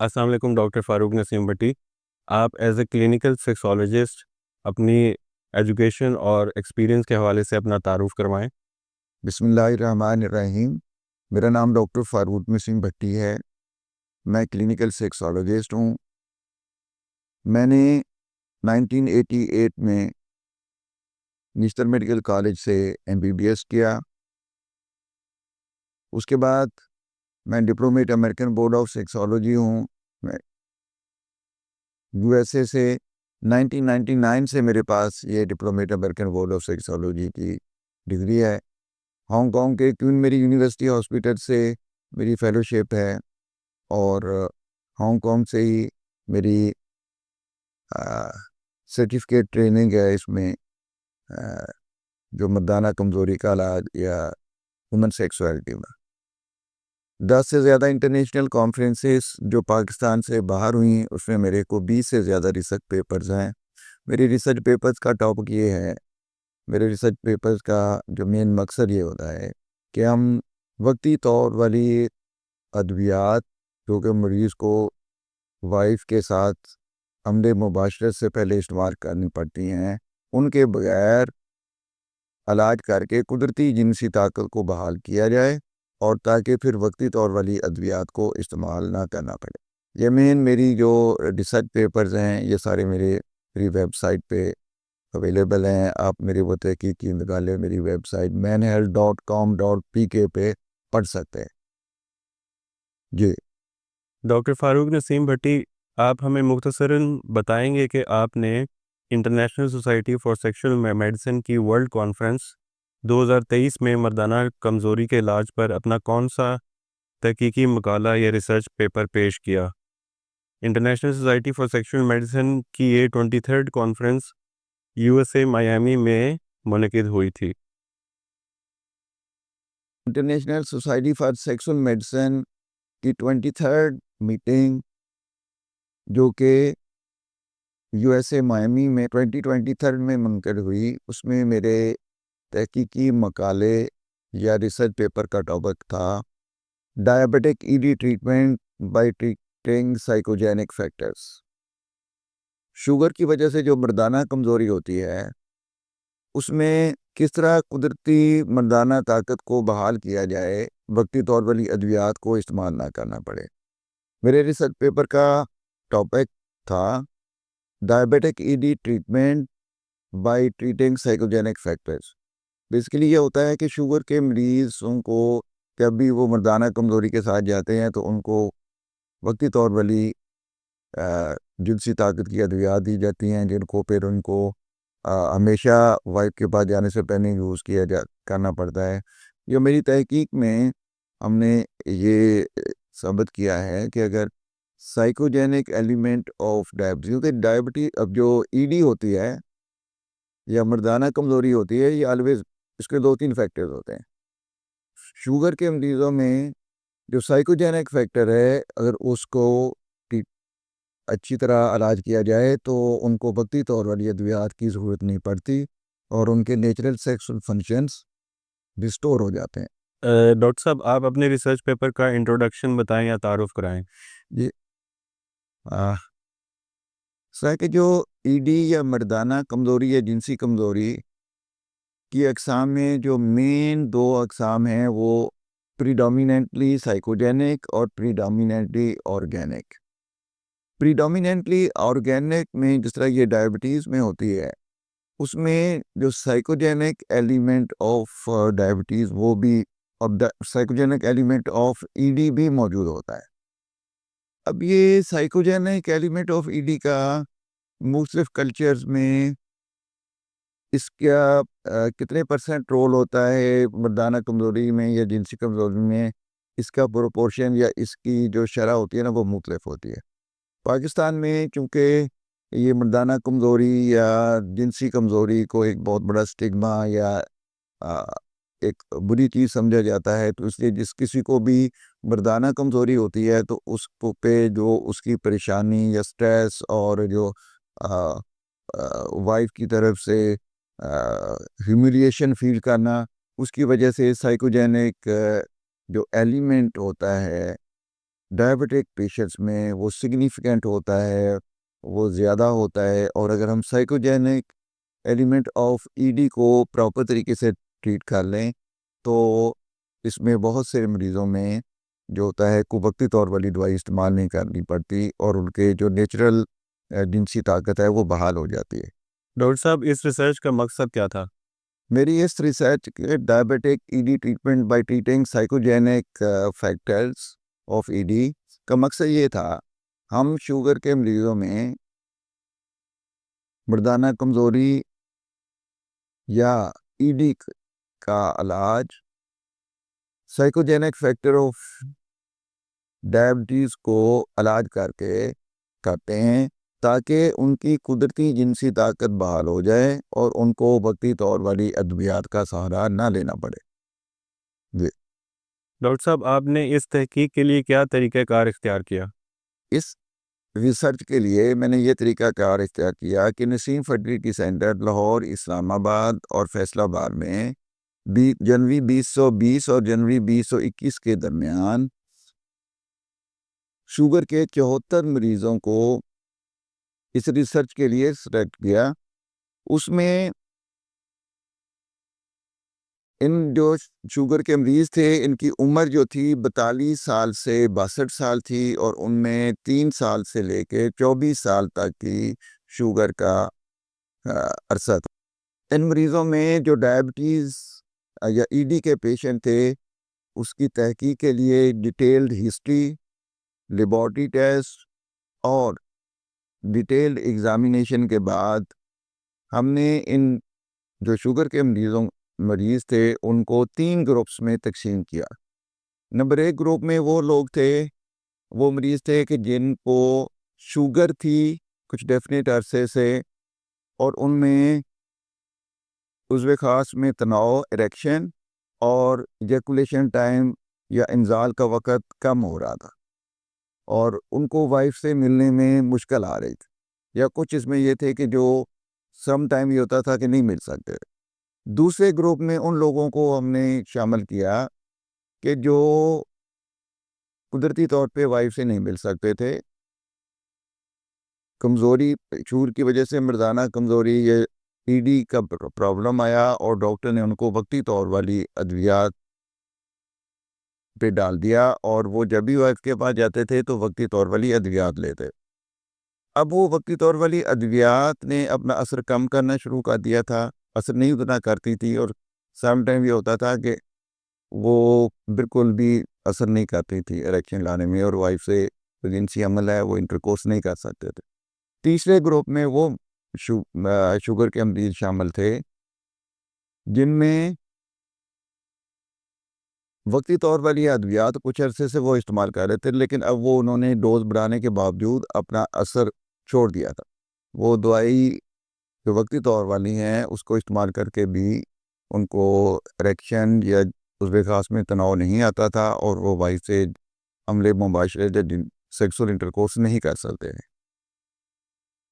السلام علیکم ڈاکٹر فاروق نسیم بٹی. آپ ایز اے کلینکل سیکسولوجسٹ اپنی ایجوکیشن اور ایکسپیرینس کے حوالے سے اپنا تعارف کروائیں. بسم اللہ الرحمن الرحیم. میرا نام ڈاکٹر فاروق نسیم بھٹی ہے. میں کلینکل سیکسولوجسٹ ہوں. میں نے 1988 میں نیشنل میڈیکل کالج سے MBBS کیا. اس کے بعد میں diplomat American board of sexology ہوں. میں USA سے 1999 سے میرے پاس یہ diplomat American board of sexology کی ڈگری ہے. ہانگ کانگ کے کوئن میری یونیورسٹی ہاسپٹل سے میری فیلوشپ ہے اور ہانگ کانگ سے ہی میری سرٹیفکیٹ ٹریننگ ہے اس میں جو مردانہ کمزوری کا علاج یا وومن سیکسوالٹی میں. 10 سے زیادہ انٹرنیشنل کانفرنسز جو پاکستان سے باہر ہوئیں اس میں میرے کو 20 سے زیادہ ریسرچ پیپرز ہیں. میری ریسرچ پیپرز کا ٹاپک یہ ہے، میرے ریسرچ پیپرز کا جو مین مقصد یہ ہوتا ہے کہ ہم وقتی طور والی ادویات جو کہ مریض کو وائف کے ساتھ عمل مباشرت سے پہلے استعمال کرنی پڑتی ہیں، ان کے بغیر علاج کر کے قدرتی جنسی طاقت کو بحال کیا جائے اور تاکہ پھر وقتی طور والی ادویات کو استعمال نہ کرنا پڑے. یہ مین میری جو ریسرچ پیپرز ہیں یہ سارے میری ویب سائٹ پہ اویلیبل ہیں. آپ میری وہ تحقیقی نکالے میری ویب سائٹ manhealth.com.pk پہ پڑھ سکتے ہیں. جی ڈاکٹر فاروق نسیم بھٹی، آپ ہمیں مختصراً بتائیں گے کہ آپ نے international society for sexual medicine کی ورلڈ کانفرنس 2023 میں مردانہ کمزوری کے علاج پر اپنا کون سا تحقیقی مقالہ یا ریسرچ پیپر پیش کیا؟ International society for sexual medicine کی یہ 23rd کانفرنس USA میامی میں منعقد ہوئی تھی. International society for sexual medicine کی 23rd میٹنگ جو کہ USA میامی میں 2023 میں منعقد ہوئی، اس میں میرے تحقیقی مقالے یا ریسرچ پیپر کا ٹاپک تھا diabetic ED treatment by treating psychogenic factors. Sugar کی وجہ سے جو مردانہ کمزوری ہوتی ہے اس میں کس طرح قدرتی مردانہ طاقت کو بحال کیا جائے وقتی طور والی ادویات کو استعمال نہ کرنا پڑے. میرے ریسرچ پیپر کا ٹاپک تھا diabetic ED treatment by treating psychogenic factors. Basically یہ ہوتا ہے کہ شوگر کے مریضوں کو جب بھی وہ مردانہ کمزوری کے ساتھ جاتے ہیں تو ان کو وقتی طور والی جنسی طاقت کی ادویات دی جاتی ہیں جن کو پھر ان کو ہمیشہ وائف کے پاس جانے سے پہلے یوز کرنا پڑتا ہے. جو میری تحقیق میں ہم نے یہ ثابت کیا ہے کہ اگر سائیکوجینک ایلیمنٹ آف ڈائبٹیز، کیونکہ ڈائبٹیز اب جو ED ہوتی ہے یا مردانہ کمزوری ہوتی ہے یہ آلویز اس کے 2-3 فیکٹرز ہوتے ہیں. شوگر کے مریضوں میں جو سائیکوجینک فیکٹر ہے اگر اس کو اچھی طرح علاج کیا جائے تو ان کو وقتی طور والی ادویات کی ضرورت نہیں پڑتی اور ان کے نیچرل سیکسول فنکشنز ریسٹور ہو جاتے ہیں. ڈاکٹر صاحب، آپ اپنے ریسرچ پیپر کا انٹروڈکشن بتائیں یا تعارف کرائیں. جی سر کہ جو ED یا مردانہ کمزوری یا جنسی کمزوری کی اقسام میں جو مین 2 اقسام ہیں وہ پریڈومیننٹلی سائیکوجینک اور پریڈومیننٹلی آرگینک. پریڈومیننٹلی آرگینک میں جس طرح یہ ڈائبٹیز میں ہوتی ہے اس میں جو سائیکوجینک ایلیمنٹ آف ڈائبٹیز وہ بھی اور سائیکوجینک ایلیمنٹ آف ED بھی موجود ہوتا ہے. اب یہ سائیکوجینک ایلیمنٹ آف ED کا مختلف کلچرز میں اس کا کتنے % رول ہوتا ہے مردانہ کمزوری میں یا جنسی کمزوری میں، اس کا پروپورشن یا اس کی جو شرح ہوتی ہے نا وہ مختلف ہوتی ہے. پاکستان میں چونکہ یہ مردانہ کمزوری یا جنسی کمزوری کو ایک بہت بڑا سٹگما یا ایک بری چیز سمجھا جاتا ہے، تو اس لیے جس کسی کو بھی مردانہ کمزوری ہوتی ہے تو اس کو پہ جو اس کی پریشانی یا سٹریس اور جو وائف کی طرف سے ہیوملیشن فیل کرنا، اس کی وجہ سے سائیکوجینک جو ایلیمنٹ ہوتا ہے ڈائبٹک پیشنٹس میں وہ سگنیفیکنٹ ہوتا ہے، وہ زیادہ ہوتا ہے، اور اگر ہم psychogenic element of E D کو پراپر طریقے سے ٹریٹ کر لیں تو اس میں بہت سے مریضوں میں جو ہوتا ہے کو وقتی طور والی دوائی استعمال نہیں کرنی پڑتی اور ان کے جو نیچرل جنسی طاقت ہے وہ بحال ہو جاتی ہے۔ ڈاکٹر صاحب اس ریسرچ کا مقصد کیا تھا؟ میری اس ریسرچ کے diabetic E D treatment by treating psychogenic factors of E D کا مقصد یہ تھا، ہم شوگر کے مریضوں میں مردانہ کمزوری یا ای ڈی کا علاج سائیکوجینک فیکٹر آف ڈائبٹیز کو علاج کر کے کرتے ہیں تاکہ ان کی قدرتی جنسی طاقت بحال ہو جائے اور ان کو وقتی طور والی ادویات کا سہارا نہ لینا پڑے۔ ڈاکٹر صاحب آپ نے اس تحقیق کے لیے کیا طریقہ کار اختیار کیا؟ اس ریسرچ کے لیے میں نے یہ طریقہ کار اختیار کیا کہ نسیم فرٹیلیٹی سینٹر لاہور، اسلام آباد اور فیصل آباد میں جنوری 2020 اور جنوری 2021 کے درمیان شوگر کے 74 مریضوں کو اس ریسرچ کے لیے سلیکٹ کیا۔ اس میں ان جو شوگر کے مریض تھے ان کی عمر جو تھی 42 سال سے 62 سال تھی، اور ان میں 3 سال سے لے کے 24 سال تک کی شوگر کا عرصہ تھا۔ ان مریضوں میں جو ڈائبٹیز یا ای ڈی کے پیشنٹ تھے اس کی تحقیق کے لیے ڈیٹیلڈ ہسٹری، لیبارٹری ٹیسٹ اور ڈیٹیلڈ ایگزامینیشن کے بعد ہم نے ان جو شوگر کے مریض تھے ان کو 3 گروپس میں تقسیم کیا۔ نمبر 1 گروپ میں وہ لوگ تھے، وہ مریض تھے کہ جن کو شوگر تھی کچھ ڈیفینیٹ عرصے سے، اور ان میں عضو خاص میں تناؤ، اریکشن اور ایجیکولیشن ٹائم یا انزال کا وقت کم ہو رہا تھا، اور ان کو وائف سے ملنے میں مشکل آ رہی تھی، یا کچھ اس میں یہ تھے کہ جو سم ٹائم یہ ہوتا تھا کہ نہیں مل سکتے۔ دوسرے گروپ میں ان لوگوں کو ہم نے شامل کیا کہ جو قدرتی طور پہ وائف سے نہیں مل سکتے تھے، کمزوری شوگر کی وجہ سے مردانہ کمزوری یا ای ڈی کا پرابلم آیا، اور ڈاکٹر نے ان کو وقتی طور والی ادویات پہ ڈال دیا، اور وہ جب بھی وائف کے پاس جاتے تھے تو وقتی طور والی ادویات لیتے۔ اب وہ وقتی طور والی ادویات نے اپنا اثر کم کرنا شروع کر دیا تھا، اثر نہیں اتنا کرتی تھی، اور سم ٹائم یہ ہوتا تھا کہ وہ بالکل بھی اثر نہیں کرتی تھی اریکشن لانے میں، اور وائف سے جنسی عمل ہے وہ انٹرکورس نہیں کر سکتے تھے۔ تیسرے گروپ میں وہ شوگر کے مریض شامل تھے جن میں وقتی طور والی ادویات کچھ عرصے سے وہ استعمال کر رہے تھے، لیکن اب وہ انہوں نے ڈوز بڑھانے کے باوجود اپنا اثر چھوڑ دیا تھا۔ وہ دوائی جو وقتی طور والی ہیں اس کو استعمال کر کے بھی ان کو اریکشن یا عضو خاص میں تناؤ نہیں آتا تھا، اور وہ وائف سے عمل مباشرت یا سیکسول انٹرکورس نہیں کر سکتے ہیں۔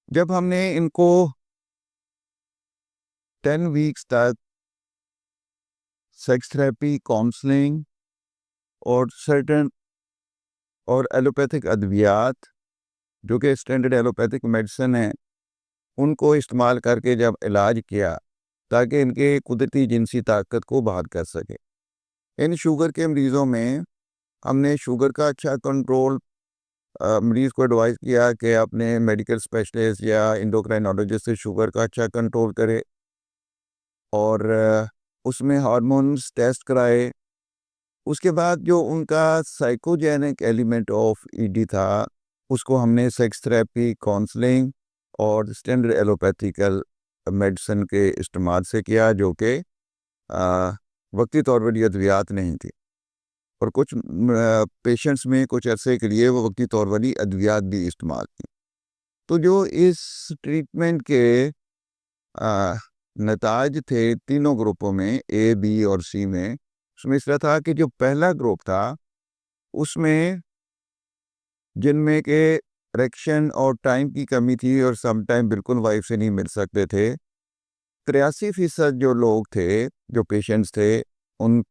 جب ہم نے ان کو 10 ویکس تک سیکس تھراپی، کاؤنسلنگ اور سرٹن اور ایلوپیتھک ادویات جو کہ اسٹینڈرڈ ایلوپیتھک میڈیسن ہیں ان کو استعمال کر کے جب علاج کیا تاکہ ان کے قدرتی جنسی طاقت کو بحال کر سکے، ان شوگر کے مریضوں میں ہم نے شوگر کا اچھا کنٹرول مریض کو ایڈوائز کیا کہ اپنے میڈیکل اسپیشلسٹ یا انڈوکرائنالوجسٹ سے شوگر کا اچھا کنٹرول کرے، اور اس میں ہارمونز ٹیسٹ کرائے۔ اس کے بعد جو ان کا psychogenic element of E D تھا اس کو ہم نے سیکس تھراپی، کاؤنسلنگ اور اسٹینڈرڈ ایلوپیتھیکل میڈیسن کے استعمال سے کیا، جو کہ وقتی طور پر ادویات نہیں تھی، اور کچھ پیشنٹس میں کچھ عرصے کے لیے وہ وقتی طور والی ادویات بھی استعمال کی۔ تو جو اس ٹریٹمنٹ کے نتائج تھے تینوں گروپوں میں، اے، بی اور سی میں، اس میں اس طرح تھا کہ جو پہلا گروپ تھا اس میں جن میں کہ اریکشن اور ٹائم کی کمی تھی اور سم ٹائم بالکل وائف سے نہیں مل سکتے تھے، 83% جو لوگ تھے جو پیشنٹس تھے ان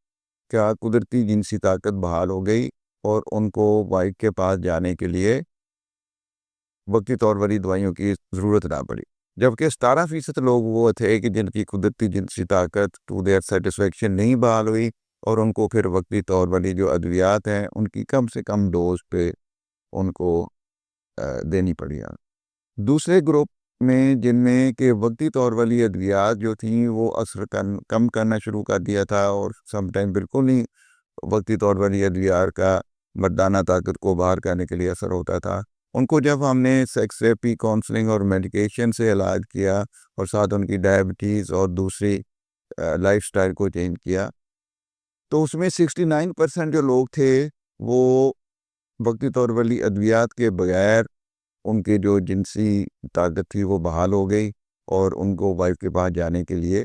کا قدرتی جنسی طاقت بحال ہو گئی، اور ان کو وائف کے پاس جانے کے لیے وقتی طور والی دوائیوں کی ضرورت نہ پڑی، جبکہ 17% لوگ وہ تھے کہ جن کی قدرتی جنسی طاقت ٹو دیئر سیٹسفیکشن نہیں بحال ہوئی اور ان کو پھر وقتی طور والی جو ادویات ہیں ان کی کم سے کم ڈوز پہ ان کو دینی پڑی۔ دوسرے گروپ میں جن میں کہ وقتی طور والی ادویات جو تھیں وہ اثر کم کرنا شروع کر دیا تھا اور سم ٹائم بالکل نہیں وقتی طور والی ادویات کا مردانہ طاقت کو باہر کرنے کے لیے اثر ہوتا تھا، ان کو جب ہم نے سیکس تھراپی، کاؤنسلنگ اور میڈیکیشن سے علاج کیا اور ساتھ ان کی ڈائبٹیز اور دوسری لائف سٹائل کو چینج کیا، تو اس میں 69% جو لوگ تھے وہ وقتی طور والی ادویات کے بغیر ان کے جو جنسی طاقت تھی وہ بحال ہو گئی اور ان کو وائف کے پاس جانے کے لیے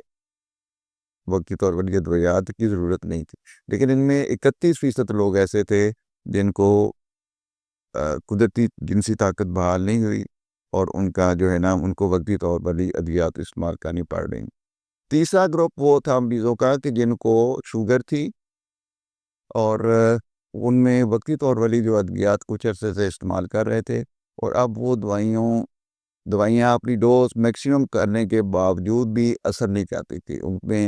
وقتی طور والی ادویات کی ضرورت نہیں تھی۔ لیکن ان میں 31% لوگ ایسے تھے جن کو قدرتی جنسی طاقت بحال نہیں ہوئی اور ان کا جو ہے نا ان کو وقتی طور والی ادویات استعمال کرنی پڑ رہی۔ تیسرا گروپ وہ تھا مریضوں کا کہ جن کو شوگر تھی اور ان میں وقتی طور والی جو ادویات کچھ عرصے سے استعمال کر رہے تھے اور اب وہ دوائیاں اپنی ڈوز میکسیمم کرنے کے باوجود بھی اثر نہیں کرتی تھی، ان میں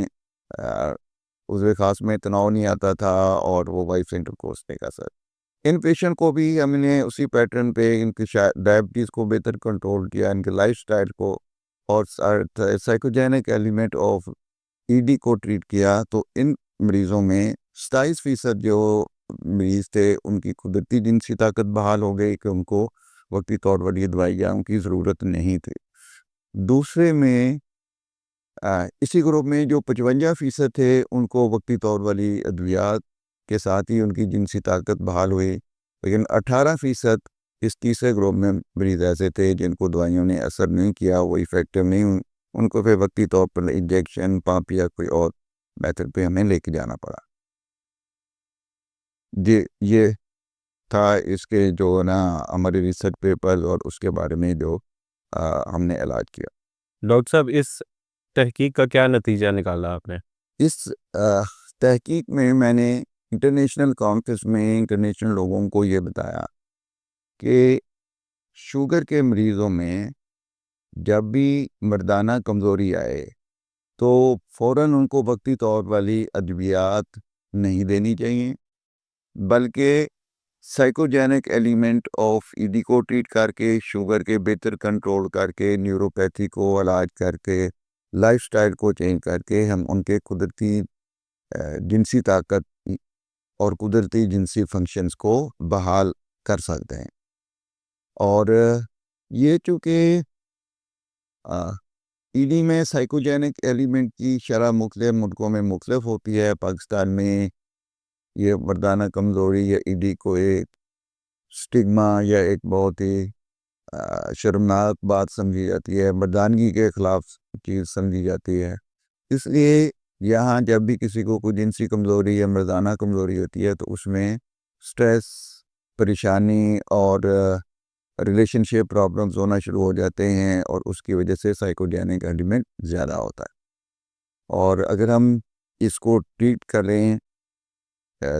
عضو خاص میں تناؤ نہیں آتا تھا اور وہ وائف سے انٹرکورس نہیں کر سکتے۔ ان پیشنٹ کو بھی ہم نے اسی پیٹرن پہ ان کی ڈائبٹیز کو بہتر کنٹرول کیا، ان کے لائف سٹائل کو اور psychogenic element of E D کو ٹریٹ کیا، تو ان مریضوں میں 27% جو مریض تھے ان کی قدرتی جنسی طاقت بحال ہو گئی کہ ان کو وقتی طور والی دوائیاں کی ضرورت نہیں تھی۔ دوسرے میں اسی گروپ میں جو 55% تھے ان کو وقتی طور والی ادویات کے ساتھ ہی ان کی جنسی طاقت بحال ہوئی، لیکن 18% اس تیسرے گروپ میں مریض ایسے تھے جن کو دوائیوں نے اثر نہیں کیا، وہ افیکٹو نہیں ہوئی، ان کو پھر وقتی طور پر انجیکشن، پمپ یا کوئی اور میتھڈ پہ ہمیں لے کے جانا پڑا۔ جی یہ تھا اس کے جو نا ہمارے ریسرچ پیپر اور اس کے بارے میں جو ہم نے علاج کیا۔ ڈاکٹر صاحب اس تحقیق کا کیا نتیجہ نکالا آپ نے؟ اس تحقیق میں نے انٹرنیشنل کانفرنس میں انٹرنیشنل لوگوں کو یہ بتایا کہ شوگر کے مریضوں میں جب بھی مردانہ کمزوری آئے تو فوراً ان کو وقتی طور والی ادویات نہیں دینی چاہیے، بلکہ psychogenic element of E D کو ٹریٹ کر کے، شوگر کے بہتر کنٹرول کر کے، نیوروپیتھی کو علاج کر کے، لائف سٹائل کو چینج کر کے ہم ان کے قدرتی جنسی طاقت اور قدرتی جنسی فنکشنز کو بحال کر سکتے ہیں۔ اور یہ چونکہ ای ڈی میں سائیکوجینک ایلیمنٹ کی شرح مختلف ملکوں میں مختلف ہوتی ہے، پاکستان میں یہ مردانہ کمزوری یا ای ڈی کو ایک سٹگما یا ایک بہت ہی شرمناک بات سمجھی جاتی ہے، مردانگی کے خلاف چیز سمجھی جاتی ہے۔ اس لیے یہاں جب بھی کسی کو کوئی جنسی کمزوری یا مردانہ کمزوری ہوتی ہے تو اس میں سٹریس، پریشانی اور ریلیشن شپ پرابلمز ہونا شروع ہو جاتے ہیں اور اس کی وجہ سے سائیکوجینک ایلیمنٹ زیادہ ہوتا ہے۔ اور اگر ہم اس کو ٹریٹ کریں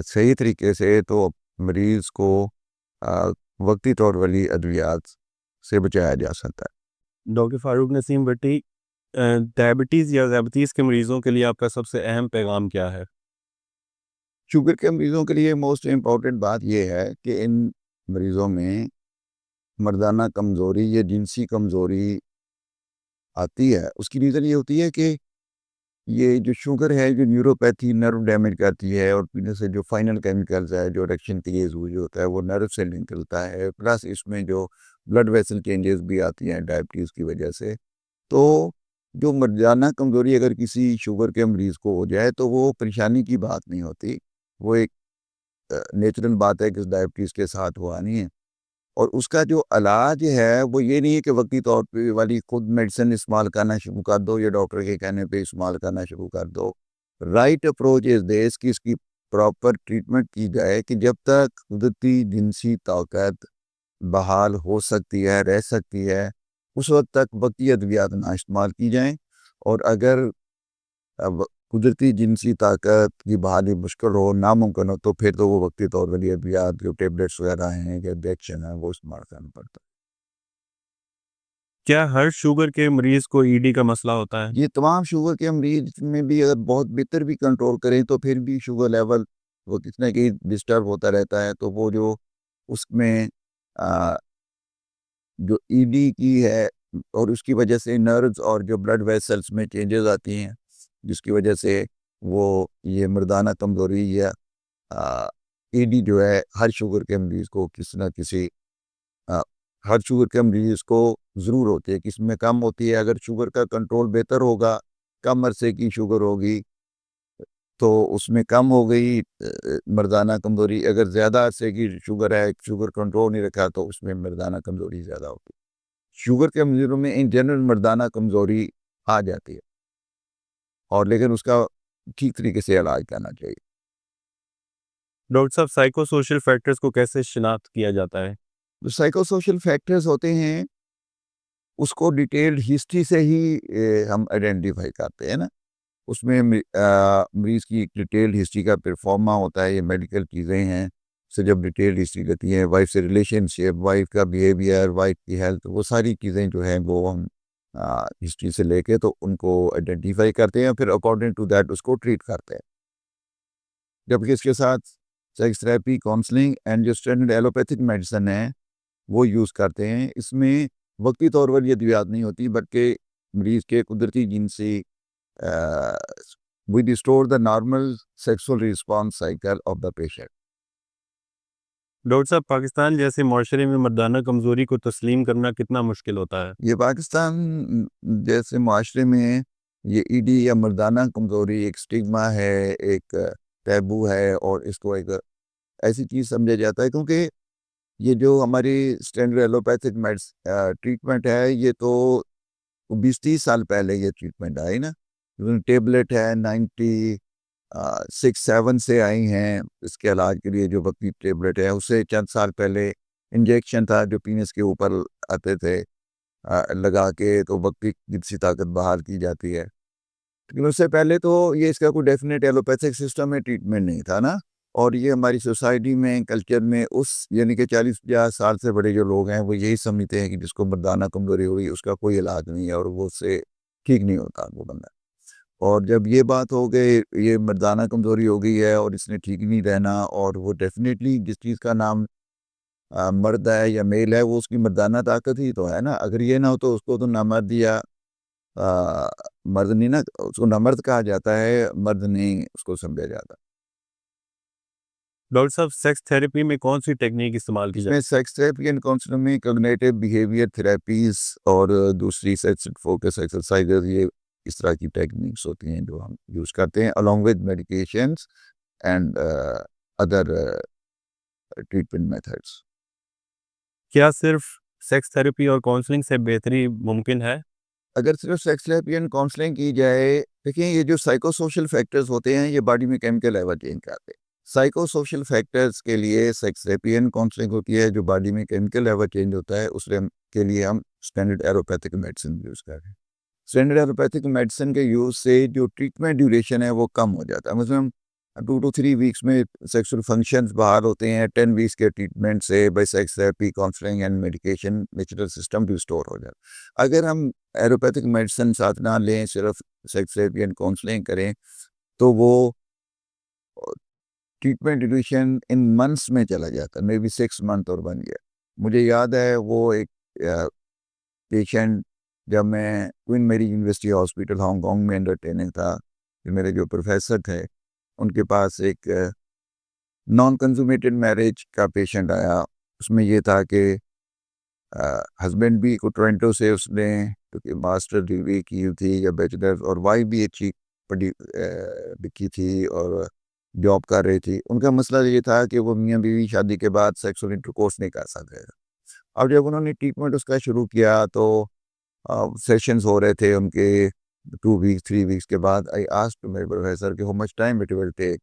صحیح طریقے سے تو مریض کو وقتی طور والی ادویات سے بچایا جا سکتا ہے۔ ڈاکٹر فاروق نسیم بھٹی، ڈائبٹیز یا ذیابیطیز کے مریضوں کے لیے آپ کا سب سے اہم پیغام کیا ہے؟ شوگر کے مریضوں کے لیے موسٹ امپورٹنٹ بات یہ ہے کہ ان مریضوں میں مردانہ کمزوری یا جنسی کمزوری آتی ہے، اس کی ریزن یہ ہوتی ہے کہ یہ جو شوگر ہے جو نیوروپیتھی نرو ڈیمیج کرتی ہے اور پینے سے جو فائنل کیمیکلز ہے جو ریکشن تیز ہوتا ہے وہ نرو سے نکلتا ہے، پلس اس میں جو بلڈ ویسل چینجز بھی آتی ہیں ڈائبٹیز کی وجہ سے۔ تو جو مردانہ کمزوری اگر کسی شوگر کے مریض کو ہو جائے تو وہ پریشانی کی بات نہیں ہوتی، وہ ایک نیچرل بات ہے کہ اس ڈائبٹیز کے ساتھ وہ آنی ہے، اور اس کا جو علاج ہے وہ یہ نہیں ہے کہ وقتی طور پہ والی خود میڈیسن استعمال کرنا شروع کر دو یا ڈاکٹر کے کہنے پہ استعمال کرنا شروع کر دو۔ رائٹ اپروچ از دس کہ اس کی پراپر ٹریٹمنٹ کی جائے کہ جب تک قدرتی جنسی طاقت بحال ہو سکتی ہے، رہ سکتی ہے، اس وقت تک وقتی ادویات نہ استعمال کی جائیں، اور اگر قدرتی جنسی طاقت کی بحالی مشکل ہو، ناممکن ہو، تو پھر تو وہ وقتی طور پر یہ ادویات جو ٹیبلٹس وغیرہ ہیں یا انجیکشن ہے وہ استعمال کرنا پڑتا ہے۔ کیا ہر شوگر کے مریض کو ای ڈی کا مسئلہ ہوتا ہے؟ یہ تمام شوگر کے مریض میں بھی اگر بہت بہتر بھی کنٹرول کریں تو پھر بھی شوگر لیول وہ کس نہ کہ ڈسٹرب ہوتا رہتا ہے، تو وہ جو اس میں جو ای ڈی کی ہے اور اس کی وجہ سے نروز اور جو بلڈ ویسلز میں چینجز آتی ہیں جس کی وجہ سے وہ یہ مردانہ کمزوری یا ای ڈی جو ہے ہر شوگر کے مریض کو کسی نہ کسی ہر شوگر کے مریض کو ضرور ہوتی ہے، کس میں کم ہوتی ہے۔ اگر شوگر کا کنٹرول بہتر ہوگا، کم عرصے کی شوگر ہوگی تو اس میں کم ہو گئی مردانہ کمزوری، اگر زیادہ عرصے کی شوگر ہے، شوگر کنٹرول نہیں رکھا تو اس میں مردانہ کمزوری زیادہ ہوگی۔ شوگر کے مریضوں میں ان جنرل مردانہ کمزوری آ جاتی ہے اور لیکن اس کا ٹھیک طریقے سے علاج کرنا چاہیے۔ ڈاکٹر صاحب، سائیکو سوشل فیکٹرز کو کیسے شناخت کیا جاتا ہے؟ جو سائیکو سوشل فیکٹرز ہوتے ہیں اس کو ڈیٹیلڈ ہسٹری سے ہی ہم آئیڈینٹیفائی کرتے ہیں نا، اس میں مریض کی ایک ڈیٹیلڈ ہسٹری کا پرفارما ہوتا ہے، یہ میڈیکل چیزیں ہیں سے جب ڈیٹیلڈ ہسٹری رہتی ہیں، وائف سے ریلیشن شپ، وائف کا بیہیویئر، وائف کی ہیلتھ، وہ ساری چیزیں جو ہیں وہ ہم ہسٹری سے لے کے تو ان کو آئیڈینٹیفائی کرتے ہیں، پھر اکارڈنگ ٹو دیٹ اس کو ٹریٹ کرتے ہیں۔ جبکہ اس کے ساتھ سیکس تھراپی، کاؤنسلنگ اینڈ جو اسٹینڈرڈ ایلوپیتھک میڈیسن ہے وہ یوز کرتے ہیں۔ اس میں وقتی طور پر یہ ادویات نہیں ہوتی بلکہ مریض کے قدرتی جنسی we restore the normal sexual response cycle of the patient۔ Doctor صاحب، پاکستان جیسے معاشرے میں مردانہ کمزوری کو تسلیم کرنا کتنا مشکل ہوتا ہے؟ یہ پاکستان جیسے معاشرے میں یہ ای ڈی یا مردانہ کمزوری ایک سٹگما ہے، ایک ٹیبو ہے، اور اس کو ایک ایسی چیز سمجھا جاتا ہے کیونکہ یہ جو ہماری اسٹینڈرڈ ایلوپیتھک ٹریٹمنٹ ہے یہ تو 20-30 سال پہلے یہ ٹریٹمنٹ آئی نا، ٹیبلٹ ہے 96-7 سے آئی ہیں اس کے علاج کے لیے، جو وقتی ٹیبلٹ ہے اس سے چند سال پہلے انجیکشن تھا جو پینس کے اوپر آتے تھے لگا کے، تو وقتی جنسی طاقت بحال کی جاتی ہے، لیکن اس سے پہلے تو یہ اس کا کوئی ڈیفینیٹ ایلوپیتھک سسٹم میں ٹریٹمنٹ نہیں تھا نا، اور یہ ہماری سوسائٹی میں کلچر میں اس یعنی کہ 40-50 سال سے بڑے جو لوگ ہیں وہ یہی سمجھتے ہیں کہ جس کو مردانہ کمزوری ہوئی اس کا کوئی علاج نہیں ہے اور وہ اس سے ٹھیک نہیں ہوتا وہ بندہ۔ اور جب یہ بات ہو گئی یہ مردانہ کمزوری ہو گئی ہے اور اس نے ٹھیک نہیں رہنا، اور وہ ڈیفینیٹلی جس چیز کا نام مرد ہے یا میل ہے وہ اس کی مردانہ طاقت ہی تو ہے نا، اگر یہ نہ ہو تو اس کو تو نہ مرد یا مرد نہیں نا، اس کو نہ مرد کہا جاتا ہے، مرد نہیں اس کو سمجھا جاتا۔ ڈاکٹر صاحب، سیکس تھراپی میں کون سی ٹیکنیک استعمال کی اس جاتی میں سیکس تھراپی اینڈ کاؤنسلنگ میں کوگنیٹو بیہیویئر تھراپیز اور دوسری سیکس فوکس ایکسرسائزز، یہ اس طرح کی ٹیکنیکس ہوتی ہیں جو ہم یوز کرتے ہیں along with medications and other treatment methods۔ کیا صرف سیکس تھراپی اور کاؤنسلنگ سے بہتری ممکن ہے؟ اگر صرف سیکس تھراپی اینڈ کاؤنسلنگ کی جائے، دیکھیں یہ جو سائیکو سوشل فیکٹرز ہوتے ہیں یہ باڈی میں کیمیکل لیول چینج کرتے ہیں۔ سائیکو سوشل فیکٹرز کے لیے سیکس تھراپی اینڈ کاؤنسلنگ ہوتی ہے، جو باڈی میں کیمیکل لیول چینج ہوتا ہے اس کے لیے ہم اسٹینڈرڈ ایلوپیتھک میڈیسن یوز کر رہے ہیں۔ اسٹینڈرڈ ایلوپیتھک میڈیسن کے یوز سے جو ٹریٹمنٹ ڈیوریشن ہے وہ کم ہو جاتا ہے، مثلاً 2 to 3 ویکس میں سیکسول فنکشنز بحال ہوتے ہیں، 10 ویکس کے ٹریٹمنٹ سے by sex therapy, counselling and medication natural system restore ہو جاتا ہے۔ اگر ہم ایلوپیتھک میڈیسن ساتھ نہ لیں، صرف سیکس تھراپی اینڈ کاؤنسلنگ کریں تو وہ ٹریٹمنٹ ڈیوریشن ان منتھس میں چلا جاتا ہے، مے بی 6 month اور 1 year۔ مجھے یاد ہے وہ ایک پیشنٹ جب میں کوئن میری یونیورسٹی ہاسپٹل ہانگ کانگ میں انٹرٹیننگ تھا، میرے جو پروفیسر تھے ان کے پاس ایک نان کنزومیٹڈ میرج کا پیشنٹ آیا۔ اس میں یہ تھا کہ ہسبینڈ بھی کو ٹورنٹو سے اس نے ماسٹر ڈگری کی تھی یا بیچلر، اور وائف بھی اچھی پڑھی لکھی تھی اور جاب کر رہی تھی۔ ان کا مسئلہ یہ تھا کہ وہ میاں بیوی شادی کے بعد سیکسول انٹرکورس نہیں کر سکتے۔ اب جب انہوں نے ٹریٹمنٹ اس کا شروع کیا تو سیشنز ہو رہے تھے ان کے 2 weeks 3 weeks کے بعد I asked my professor کہ how much time it will take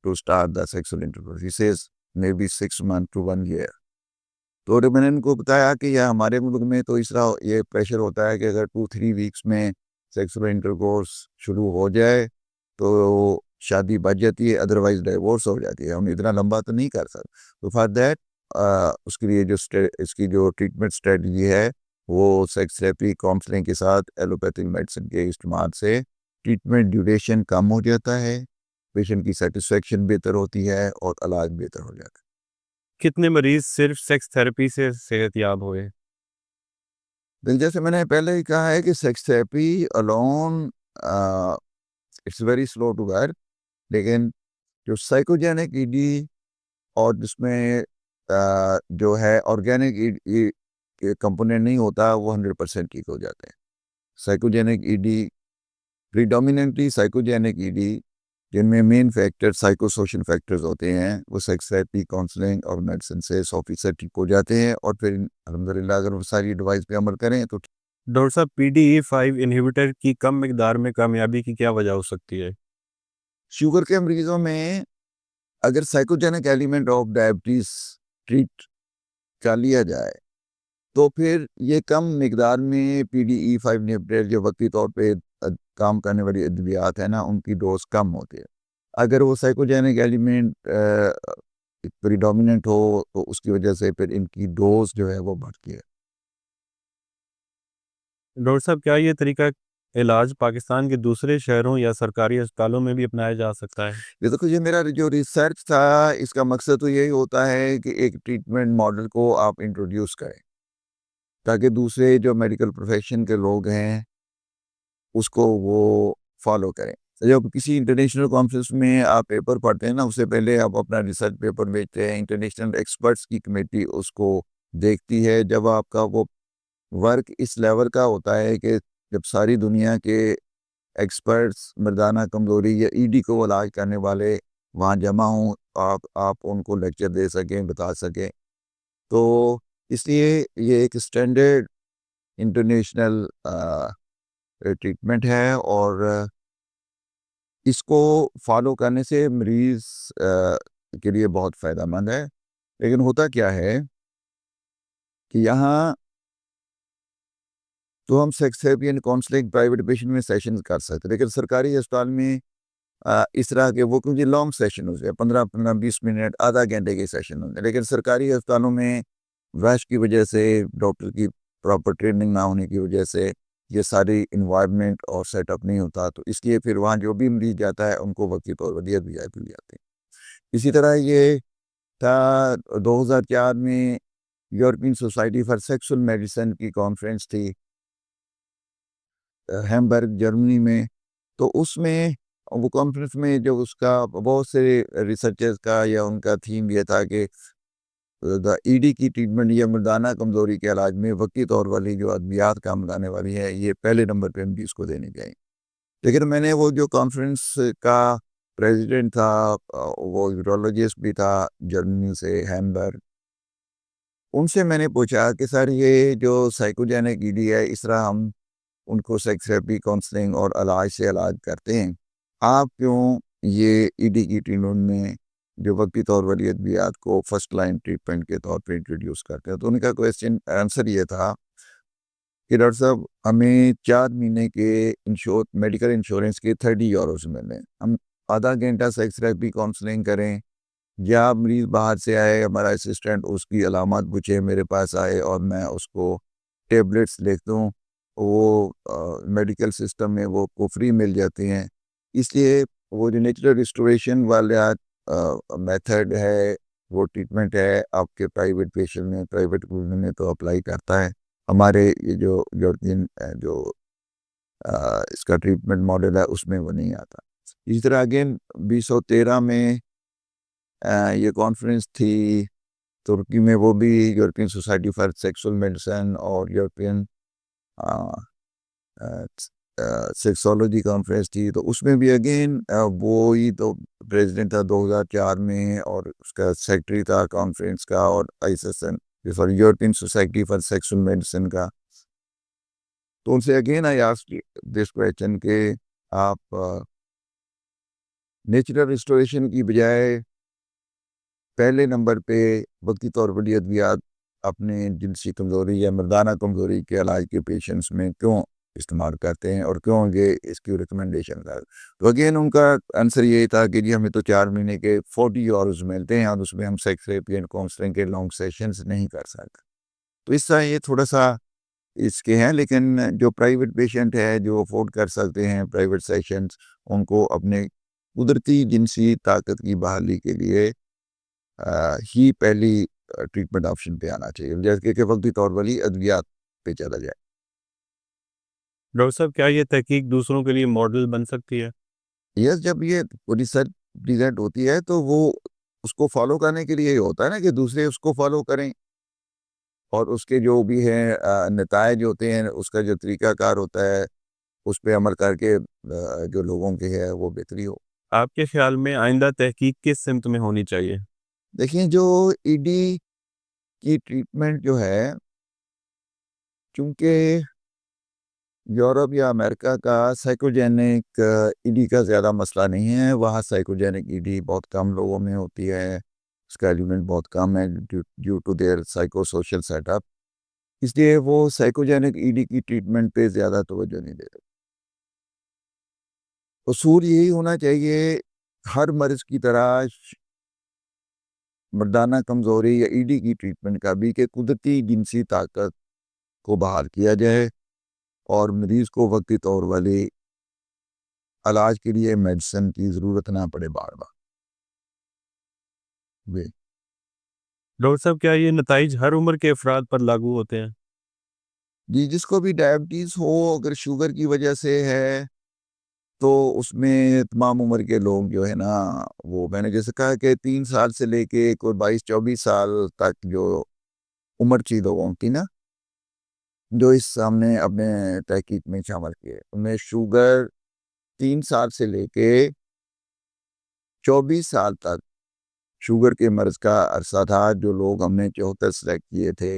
to start the sexual intercourse. He says maybe 6 months to 1 year۔ تو میں نے ان کو بتایا کہ یہ ہمارے ملک میں تو اس طرح یہ پریشر ہوتا ہے کہ اگر 2-3 weeks میں سیکسول انٹرکورس شروع ہو جائے تو شادی بچ جاتی ہے، ادروائز ڈائیورس ہو جاتی ہے. ہم اتنا لمبا تو نہیں کر سکتے. تو فار دیٹ اس کے لیے اس کی جو ٹریٹمنٹ اسٹریٹجی ہے وہ سیکس تھراپی کاؤنسلنگ کے ساتھ ایلوپیتھک میڈیسن کے استعمال سے ٹریٹمنٹ ڈیوریشن کم ہو جاتا ہے، پیشنٹ کی سیٹسفیکشن بہتر ہوتی ہے اور علاج بہتر ہو جاتا ہے. کتنے مریض صرف سیکس تھراپی سے صحت یاب ہوئے؟ جیسے میں نے پہلے ہی کہا ہے کہ sex therapy alone it's very slow to work, لیکن جو سائیکوجینک ای ڈی اور جس میں جو ہے آرگینک کمپوننٹ نہیں ہوتا وہ 100% ٹھیک ہو جاتے ہیں. Psychogenic E D predominantly psychogenic E D جن میں main factor psycho social factors ہوتے ہیں وہ سیکس تھراپی کاؤنسلنگ اور میڈیسن سے 100% ٹھیک ہو جاتے ہیں. اور پھر الحمدللہ اگر وہ ساری ایڈوائس پہ عمل کریں تو ڈاکٹر صاحب PDE5 انہیبیٹر کی کم مقدار میں کامیابی کی کیا وجہ ہو سکتی ہے؟ شوگر کے مریضوں میں اگر psychogenic element of diabetes treat کر لیا جائے تو پھر یہ کم مقدار میں PDE5 انہیبیٹر جو وقتی طور پہ کام کرنے والی ادویات ہیں نا ان کی ڈوز کم ہوتی ہے. اگر وہ سائیکوجینک ایلیمنٹ پریڈومیننٹ ہو تو اس کی وجہ سے پھر ان کی ڈوز جو ہے وہ بڑھتی ہے. ڈاکٹر صاحب کیا یہ طریقہ علاج پاکستان کے دوسرے شہروں یا سرکاری اسپتالوں میں بھی اپنایا جا سکتا ہے؟ یہ دیکھو یہ میرا جو ریسرچ تھا اس کا مقصد تو یہی ہوتا ہے کہ ایک ٹریٹمنٹ ماڈل کو آپ انٹروڈیوس کریں تاکہ دوسرے جو میڈیکل پروفیشن کے لوگ ہیں اس کو وہ فالو کریں. جب کسی انٹرنیشنل کانفرنس میں آپ پیپر پڑھتے ہیں نا اس سے پہلے آپ اپنا ریسرچ پیپر بھیجتے ہیں، انٹرنیشنل ایکسپرٹس کی کمیٹی اس کو دیکھتی ہے. جب آپ کا وہ ورک اس لیول کا ہوتا ہے کہ جب ساری دنیا کے ایکسپرٹس مردانہ کمزوری یا ای ڈی کو علاج کرنے والے وہاں جمع ہوں، آپ ان کو لیکچر دے سکیں، بتا سکیں، تو اس لیے یہ ایک اسٹینڈرڈ انٹرنیشنل ٹریٹمنٹ ہے اور اس کو فالو کرنے سے مریض کے لیے بہت فائدہ مند ہے. لیکن ہوتا کیا ہے کہ یہاں تو ہم sex therapy and counselling private patient میں سیشنز کر سکتے ہیں، لیکن سرکاری اسپتال میں اس طرح کے وہ کیونکہ لانگ سیشن ہوتے ہیں 15-20 منٹ آدھا گھنٹے کے سیشن ہوتے ہیں. لیکن سرکاری اسپتالوں میں رش کی وجہ سے ڈاکٹر کی پراپر ٹریننگ نہ ہونے کی وجہ سے یہ ساری انوائرمنٹ اور سیٹ اپ نہیں ہوتا، تو اس لیے پھر وہاں جو بھی مریض جاتا ہے ان کو وقتی طور پر ودیعت بھی جاتی ہے. اسی طرح یہ تھا 2004 میں European society for sexual medicine کی کانفرنس تھی ہیمبرگ جرمنی میں. تو اس میں وہ کانفرنس میں جو اس کا بہت سے ریسرچرز کا یا ان کا تھیم یہ تھا کہ ای ڈی کی ٹریٹمنٹ یا مردانہ کمزوری کے علاج میں وقتی طور والی جو ادویات کام لانے والی ہے یہ پہلے نمبر پہ مریض کو دینی چاہیے. لیکن میں نے وہ جو کانفرنس کا پریزیڈنٹ تھا وہ یورولوجسٹ بھی تھا جرمنی سے ہیمبرگ، ان سے میں نے پوچھا کہ سر یہ جو سائیکوجینک ای ڈی ہے اس طرح ہم ان کو سیکس تھراپی کاؤنسلنگ اور علاج سے علاج کرتے ہیں، آپ کیوں یہ ای ڈی کی ٹریٹمنٹ میں جو وقتی طور والی ادویات کو فرسٹ لائن ٹریٹمنٹ کے طور پہ انٹروڈیوس کرتے ہیں؟ تو ان کا کویسچن آنسر یہ تھا کہ ڈاکٹر صاحب ہمیں 4 مہینے کے میڈیکل انشورنس کے 30 یوروز ملیں، ہم آدھا گھنٹہ سیکس تھراپی کاؤنسلنگ کریں یا مریض باہر سے آئے ہمارا اسسٹنٹ اس کی علامات پوچھے میرے پاس آئے اور میں اس کو ٹیبلٹس لکھ دوں، وہ میڈیکل سسٹم میں وہ فری مل جاتے ہیں. اس لیے وہ جو نیچرل ریسٹوریشن والا میتھڈ ہے وہ ٹریٹمنٹ ہے آپ کے پرائیویٹ پیشنٹ میں پرائیویٹ میں تو اپلائی کرتا ہے. ہمارے یہ جو یورپین جو اس کا ٹریٹمنٹ ماڈل ہے اس میں وہ نہیں آتا. اسی طرح اگین 2013 میں یہ کانفرنس تھی ترکی میں، وہ بھی European society for sexual medicine اور یورپین سیکسولوجی کانفرنس تھی. تو اس میں بھی اگین وہی تو پریزیڈنٹ تھا 2004 میں اور اس کا سیکرٹری تھا کانفرنس کا اور ISSN for European society for sexual medicine کا. تو ان سے again I ask this question کہ آپ نیچرل ریسٹوریشن کی بجائے پہلے نمبر پہ وقتی طور پر ادویات اپنے جنسی کمزوری یا مردانہ کمزوری کے علاج کے پیشنٹس میں کیوں استعمال کرتے ہیں اور کیوں یہ اس کی ریکمنڈیشن ہے. تو اگین ان کا آنسر یہ تھا کہ جی ہمیں تو 4 مہینے کے 40 یورز ملتے ہیں اور اس میں ہم سیکس تھراپی اینڈ کاؤنسلنگ کے لانگ سیشنز نہیں کر سکتے. تو اس طرح یہ تھوڑا سا اس کے ہیں. لیکن جو پرائیویٹ پیشنٹ ہے جو افورڈ کر سکتے ہیں پرائیویٹ سیشنز، ان کو اپنے قدرتی جنسی طاقت کی بحالی کے لیے ہی پہلی ٹریٹمنٹ آپشن پہ آنا چاہیے، جیسے کہ وقتی طور پر ہی ادویات پہ چلا جائے. ڈاکٹر صاحب کیا یہ تحقیق دوسروں کے لیے ماڈل بن سکتی ہے؟ یس، جب یہ ریسرچ پریزنٹ ہوتی ہے تو وہ اس کو فالو کرنے کے لیے ہی ہوتا ہے نا کہ دوسرے اس کو فالو کریں اور اس کے جو بھی ہیں نتائج ہوتے ہیں، اس کا جو طریقہ کار ہوتا ہے اس پہ عمل کر کے جو لوگوں کے ہے وہ بہتری ہو. آپ کے خیال میں آئندہ تحقیق کس سمت میں ہونی چاہیے؟ دیکھیں جو ای ڈی کی ٹریٹمنٹ جو ہے، چونکہ یورپ یا امریکہ کا سائیکوجینک ای ڈی کا زیادہ مسئلہ نہیں ہے، وہاں سائیکوجینک ای ڈی بہت کم لوگوں میں ہوتی ہے، اس کا ایلیمنٹ بہت کم ہے due to their psycho social set up, اس لیے وہ سائیکوجینک ای ڈی کی ٹریٹمنٹ پہ زیادہ توجہ نہیں دیتے. اصول یہی ہونا چاہیے ہر مرض کی طرح مردانہ کمزوری یا ای ڈی کی ٹریٹمنٹ کا بھی، کہ قدرتی جنسی طاقت کو بحال کیا جائے اور مریض کو وقتی طور والی علاج کے لیے میڈیسن کی ضرورت نہ پڑے بار بار. ڈاکٹر صاحب کیا یہ نتائج ہر عمر کے افراد پر لاگو ہوتے ہیں؟ جی، جس کو بھی ڈائبٹیز ہو، اگر شوگر کی وجہ سے ہے تو اس میں تمام عمر کے لوگ جو ہے نا، وہ میں نے جیسے کہا کہ 3 سال سے لے کے کوئی 22-24 سال تک جو عمر چی لوگوں کی نا، جو اس سامنے اپنے تحقیق میں شامل کیے، ان میں شوگر 3 سال سے لے کے 24 سال تک شوگر کے مرض کا عرصہ تھا، جو لوگ ہم نے 74 سلیکٹ کیے تھے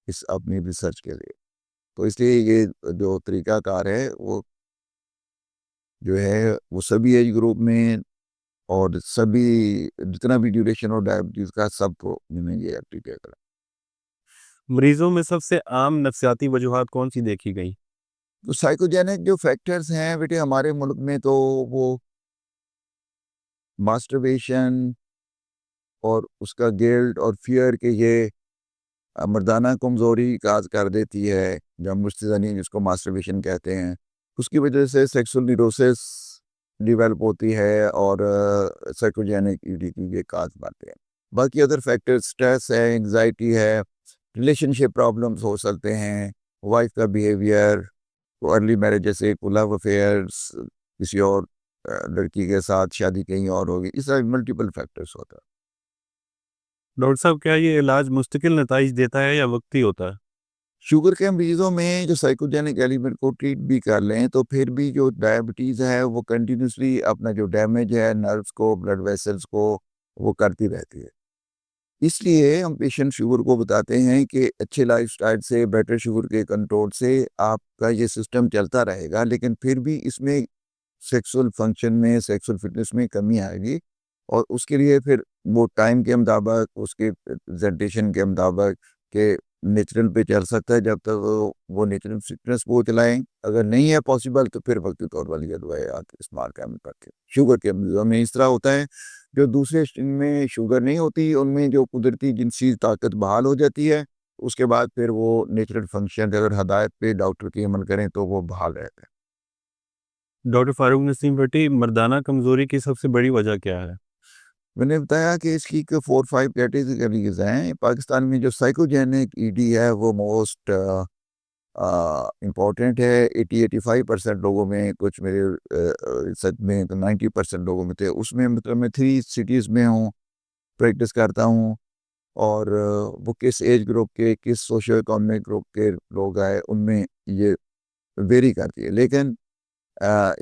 اس اپنی ریسرچ کے لیے. تو اس لیے یہ جو طریقہ کار ہے وہ جو ہے وہ سبھی ایج گروپ میں اور سبھی جتنا بھی ڈیوریشن اور ڈائبٹیز کا سب کو یہ ایکٹیویٹ کرا. مریضوں میں سب سے عام نفسیاتی وجوہات کون سی دیکھی گئی؟ تو سائیکوجینک جو فیکٹرز ہیں بیٹے ہمارے ملک میں، تو وہ ماسٹربیشن اور اس کا گلٹ اور فیئر کہ یہ مردانہ کمزوری کاز کر دیتی ہے، جو مستدنی جس کو ماسٹربیشن کہتے ہیں، اس کی وجہ سے سیکسول نیروسس ڈیولپ ہوتی ہے اور سائیکوجینک ای ڈی کی یہ کاز بنتے ہیں. باقی ادر فیکٹر سٹریس ہے، انگزائٹی ہے، ریلیشن شپ پرابلمس ہو سکتے ہیں، وائف کا بیہیویئر، ارلی میرج جیسے لو افیئرس، کسی اور لڑکی کے ساتھ شادی کہیں اور ہوگی، اس طرح ملٹیپل فیکٹرز ہوتا ہے. ڈاکٹر صاحب کیا یہ علاج مستقل نتائج دیتا ہے یا وقتی ہوتا ہے؟ شوگر کے مریضوں میں جو سائیکوجینک ایلیمنٹ کو ٹریٹ بھی کر لیں تو پھر بھی جو ڈائبٹیز ہے وہ کنٹینیوسلی اپنا جو ڈیمیج ہے نروز کو، بلڈ ویسلز کو، وہ کرتی رہتی ہے. اس لیے ہم پیشنٹ شوگر کو بتاتے ہیں کہ اچھے لائف سٹائل سے، بیٹر شوگر کے کنٹرول سے آپ کا یہ سسٹم چلتا رہے گا، لیکن پھر بھی اس میں سیکسول فنکشن میں، سیکسول فٹنس میں کمی آئے گی، اور اس کے لیے پھر وہ ٹائم کے مطابق، اس کے پریزنٹیشن کے مطابق کہ نیچرل پہ چل سکتا ہے جب تک وہ نیچرل فٹنس کو چلائیں. اگر نہیں ہے پاسبل تو پھر وقتی طور والی ادویات استعمال کرتے. شوگر کے مریضوں میں اس طرح ہوتا ہے. جو دوسرے میں شوگر نہیں ہوتی، ان میں جو قدرتی جنسی طاقت بحال ہو جاتی ہے، اس کے بعد پھر وہ نیچرل فنکشن اگر ہدایت پہ ڈاکٹر کی عمل کریں تو وہ بحال رہتے ہیں. ڈاکٹر فاروق نسیم بھٹی، مردانہ کمزوری کی سب سے بڑی وجہ کیا ہے؟ میں نے بتایا کہ اس کی 4-5 کیٹیگریز ہیں. پاکستان میں جو سائیکوجینک ای ڈی ہے وہ موسٹ امپورٹنٹ ہے. 80-85% لوگوں میں، کچھ میرے سچ میں 90% لوگوں میں تھے. اس میں مطلب میں 3 سٹیز میں ہوں، پریکٹس کرتا ہوں، اور وہ کس ایج گروپ کے، کس سوشو اکانومک گروپ کے لوگ آئے، ان میں یہ ویری کرتی ہے. لیکن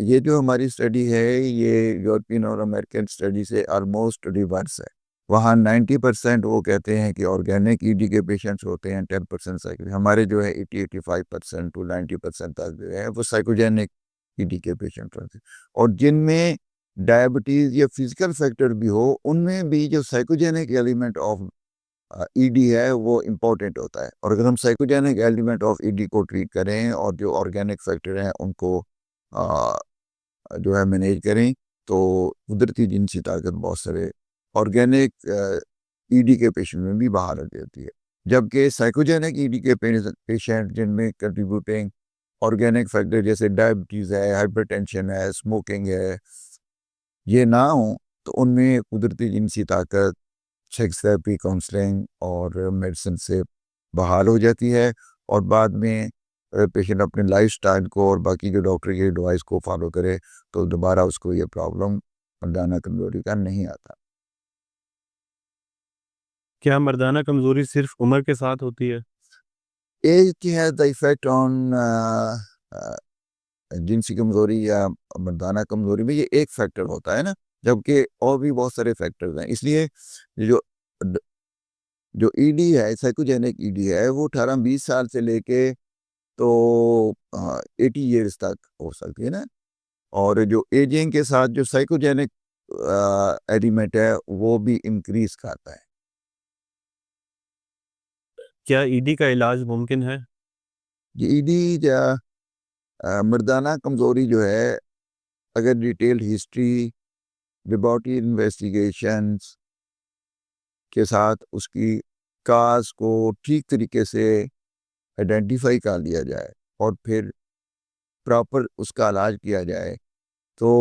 یہ جو ہماری اسٹڈی ہے یہ یورپین اور امریکن اسٹڈی سے آلموسٹ ریورس ہے. وہاں 90% وہ کہتے ہیں کہ آرگینک ای ڈی کے پیشنٹس ہوتے ہیں، 10% سائیکل. ہمارے جو ہے 80-85% to 90% تک جو ہے وہ سائیکوجینک ای ڈی کے پیشنٹ ہوتے ہیں. اور جن میں ڈائبٹیز یا فزیکل فیکٹر بھی ہو، ان میں بھی جو psychogenic element of E D ہے وہ امپورٹنٹ ہوتا ہے. اور اگر ہم psychogenic element of E D کو ٹریٹ کریں اور جو آرگینک فیکٹر ہیں ان کو جو ہے مینیج کریں تو قدرتی جنسی طاقت بہت سارے آرگینک ای ڈی کے پیشنٹ میں بھی باہر آ جاتی ہے. جبکہ سائیکوجینک ای ڈی کے پیشنٹ جن میں کنٹریبیوٹنگ آرگینک فیکٹر جیسے ڈائبٹیز ہے, ہائپر ٹینشن ہے, اسموکنگ ہے, یہ نہ ہوں تو ان میں قدرتی جنسی طاقت سیکس تھراپی, کاؤنسلنگ اور میڈیسن سے بحال ہو جاتی ہے. اور بعد میں پیشنٹ اپنے لائف سٹائل کو اور باقی جو ڈاکٹر کی ایڈوائس کو فالو کرے تو دوبارہ اس کو یہ پرابلم مردانہ کمزوری کا نہیں آتا. کیا مردانہ کمزوری صرف عمر کے ساتھ ہوتی ہے؟ Age has the effect on جنسی کمزوری یا مردانہ کمزوری میں یہ ایک فیکٹر ہوتا ہے نا, جبکہ اور بھی بہت سارے فیکٹرز ہیں. اس لیے جو جو ای ڈی ہے, سائیکوجینک ای ڈی ہے, وہ 18-20 سال سے لے کے تو 80 ایئرس تک ہو سکتی ہے نا. اور جو ایجنگ کے ساتھ جو سائیکوجینک ایلیمنٹ ہے وہ بھی انکریز کرتا ہے. کیا ای ڈی کا علاج ممکن ہے؟ یہ ای ڈی مردانہ کمزوری جو ہے اگر ڈیٹیل ہسٹری, لیبارٹری انویسٹیگیشنز کے ساتھ اس کی کاز کو ٹھیک طریقے سے آئیڈینٹیفائی کر لیا جائے اور پھر پراپر اس کا علاج کیا جائے تو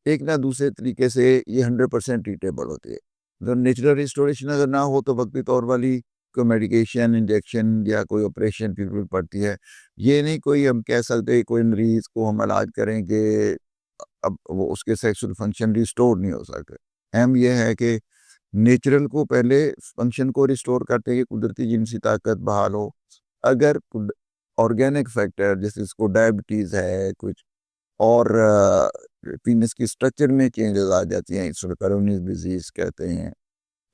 ایک نہ دوسرے طریقے سے یہ 100% ٹریٹیبل ہوتی ہے. اگر نیچرل ریسٹوریشن اگر نہ ہو تو وقتی طور والی کوئی میڈیکیشن, انجیکشن یا کوئی آپریشن کی ضرورت پڑتی ہے. یہ نہیں کوئی ہم کہہ سکتے کوئی مریض کو ہم علاج کریں کہ اب وہ اس کے سیکسول فنکشن ریسٹور نہیں ہو سکتے. اہم یہ ہے کہ نیچرل کو پہلے فنکشن کو ریسٹور کرتے ہیں کہ قدرتی جنسی طاقت بحال ہو. اگر آرگینک فیکٹر جیسے اس کو ڈائبٹیز ہے کچھ اور پینس کی سٹرکچر میں چینجز آ جاتی ہیں, اس کو کرونیز ڈیزیز کہتے ہیں,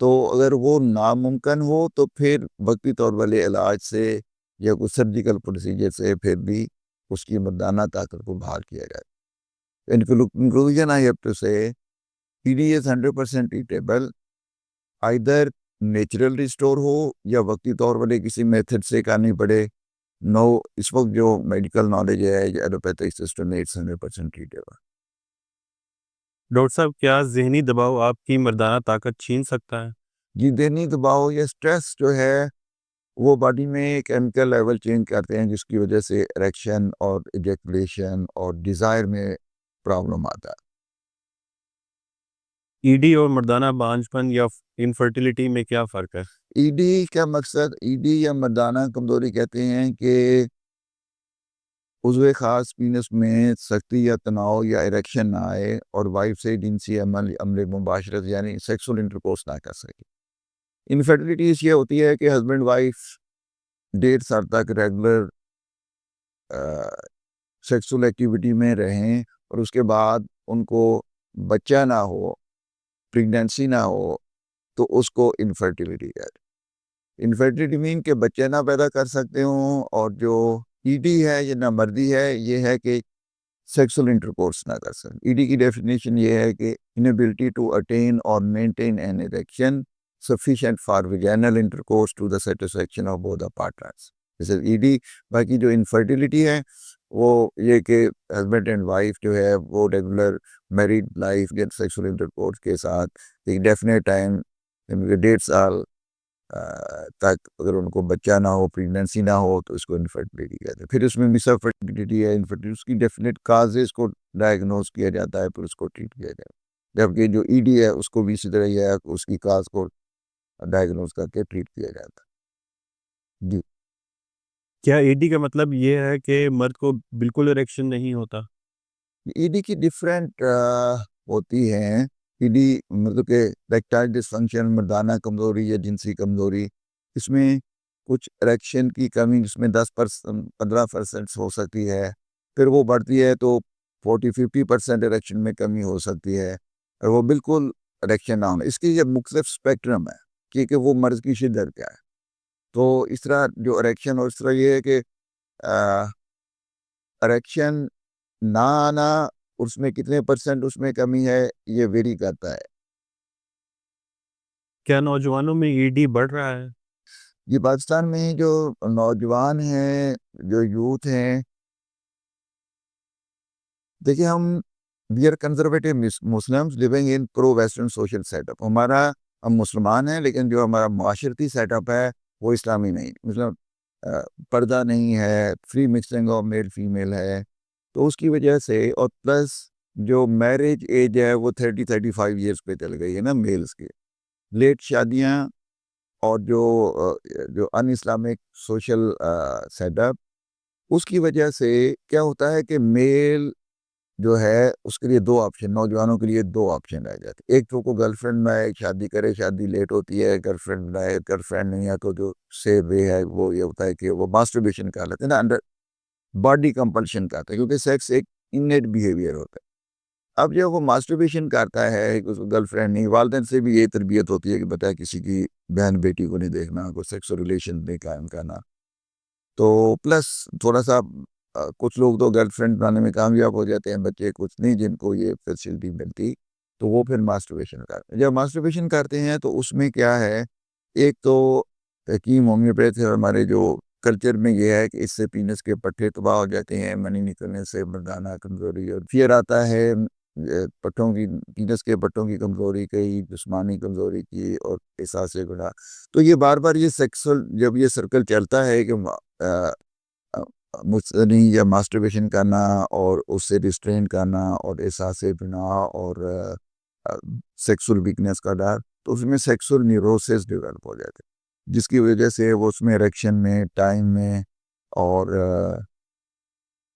تو اگر وہ ناممکن ہو تو پھر وقتی طور والے علاج سے یا کوئی سرجیکل پروسیجر سے پھر بھی اس کی مردانہ طاقت کو بحال کیا جائے. In conclusion, I have to say PD is 100% treatable, either natural restore ہو یا وقتی طور والے کسی میتھڈ سے کرنی پڑے. نو اس وقت جو میڈیکل نالج ہے ایلوپیتھک سسٹم میں 100% ٹریٹیبل. ڈاکٹر صاحب کیا ذہنی دباؤ آپ کی مردانہ طاقت چھین سکتا ہے؟ جی, ذہنی دباؤ یا اسٹریس جو ہے وہ باڈی میں کیمیکل لیول چینج کرتے ہیں جس کی وجہ سے اریکشن اور ایجیکولیشن اور ڈیزائر میں پرابلم آتا ہے. ای ڈی اور مردانہ بانجھپن یا انفرٹیلیٹی میں کیا فرق ہے؟ ای ڈی کا مقصد, ای ڈی یا مردانہ کمزوری کہتے ہیں کہ عضو خاص پینس میں سختی یا تناؤ یا اریکشن نہ آئے اور وائف سے جنسی عمل مباشرت یعنی سیکسول انٹرکورس نہ کر سکے. انفرٹیلیٹی اس یہ ہوتی ہے کہ ہسبینڈ وائف 1.5 سال تک ریگولر سیکسول ایکٹیویٹی میں رہیں اور اس کے بعد ان کو بچہ نہ ہو, پریگنینسی نہ ہو, تو اس کو انفرٹیلیٹی کہتے ہیں. انفرٹیلیٹی مین کہ بچے نہ پیدا کر سکتے ہوں, اور جو ای ڈی ہے یہ نہ مردی ہے, یہ ہے کہ سیکسول انٹرکورس نہ کر سکتے. ای ڈی کی ڈیفینیشن یہ ہے کہ inability to attain or maintain an erection sufficient for vaginal intercourse to the satisfaction of both the partners. جیسے ای ڈی. باقی جو انفرٹیلیٹی ہے وہ یہ کہ ہسبینڈ اینڈ وائف جو ہے وہ ریگولر میریڈ لائف یا سیکسول انٹرکورس کے ساتھ ایک ڈیفینیٹ ٹائم 1.5 سال تک اگر ان کو بچہ نہ ہو, پریگنینسی نہ ہو, تو اس کو انفرٹیلیٹی کہتے ہیں. پھر اس میں مسا فرٹیلیٹی ہے, انفرٹیلیٹی, اس کی ڈیفینیٹ کازز کو ڈائگنوز کیا جاتا ہے, پھر اس کو ٹریٹ کیا جاتا ہے. جبکہ جو ای ڈی ہے اس کو بھی اسی طرح یہ ہے کہ اس کی کاز کو ڈائگنوز کر کے ٹریٹ کیا جاتا ہے. جی, کیا ای ڈی کا مطلب یہ ہے کہ مرد کو بالکل اریکشن نہیں ہوتا؟ ای ڈی کی ڈفرینٹ ہوتی ہیں. ای ڈی مطلب کہ ریکٹائل ڈسفنکشن, مردانہ کمزوری یا جنسی کمزوری, اس میں کچھ اریکشن کی کمی جس میں 10-15% ہو سکتی ہے, پھر وہ بڑھتی ہے تو 40-50% اریکشن میں کمی ہو سکتی ہے, اور وہ بالکل اریکشن نہ ہونا. اس کی یہ مختلف اسپیکٹرم ہے کیونکہ وہ مرض کی شدت کیا ہے. تو اس طرح جو اریکشن, اور اس طرح یہ ہے کہ اریکشن نہ آنا, اس میں کتنے % اس میں کمی ہے یہ ویری کرتا ہے. کیا نوجوانوں میں ایڈی بڑھ رہا ہے؟ یہ پاکستان میں جو نوجوان ہیں، جو یوتھ ہیں، دیکھیے ہم we are conservative Muslims living in pro western social set up. ہم مسلمان ہیں لیکن جو ہمارا معاشرتی سیٹ اپ ہے وہ اسلامی نہیں، مطلب پردہ نہیں ہے، free mixing of male female ہے. تو اس کی وجہ سے، اور پلس جو میرج ایج ہے وہ 30-35 ایئرس پہ چل گئی ہے نا میلز کی. لیٹ شادیاں اور جو ان اسلامک سوشل سیٹ اپ، اس کی وجہ سے کیا ہوتا ہے کہ میل جو ہے اس کے لیے دو آپشن، نوجوانوں کے لیے دو آپشن رہ جاتے. ایک تو کو گرل فرینڈ بنائے، شادی کرے، شادی لیٹ ہوتی ہے، گرل فرینڈ بنائے، گرل فرینڈ نہیں ہے تو جو سیف وے ہے وہ یہ ہوتا ہے کہ وہ ماسٹربیشن کر لیتے ہیں نا، انڈر باڈی کمپلشن کرتا ہے، کیونکہ سیکس ایک انیٹ بیہیویئر ہوتا ہے. اب جب وہ ماسٹربیشن کرتا ہے، اس کو گرل فرینڈ نہیں، والدین سے بھی یہ تربیت ہوتی ہے کہ بتا کسی کی بہن بیٹی کو نہیں دیکھنا، کوئی سیکسل ریلیشن نہیں قائم کرنا. تو پلس تھوڑا سا کچھ لوگ تو گرل فرینڈ بنانے میں کامیاب ہو جاتے ہیں، بچے کچھ نہیں جن کو یہ فیسلٹی ملتی، تو وہ پھر ماسٹربیشن کرتے ہیں. جب ماسٹربیشن کرتے ہیں تو اس میں کیا ہے، ایک تو حکیم ہومیوپیتھ ہمارے جو کلچر میں یہ ہے کہ اس سے پینس کے پٹھے تباہ ہو جاتے ہیں، منی نکلنے سے مردانہ کمزوری، اور فیئر آتا ہے پٹھوں کی، پینس کے پٹھوں کی کمزوری کی، جسمانی کمزوری کی، اور احساس گناہ. تو یہ بار بار یہ سیکسل جب یہ سرکل چلتا ہے کہ مستنی یا ماسٹربیشن کرنا اور اس سے ریسٹرین کرنا اور احساس گناہ اور سیکسول ویکنس کا ڈر، تو اس میں سیکسول نیوروسس ڈیولپ ہو جاتے ہیں، جس کی وجہ سے وہ اس میں اریکشن میں، ٹائم میں، اور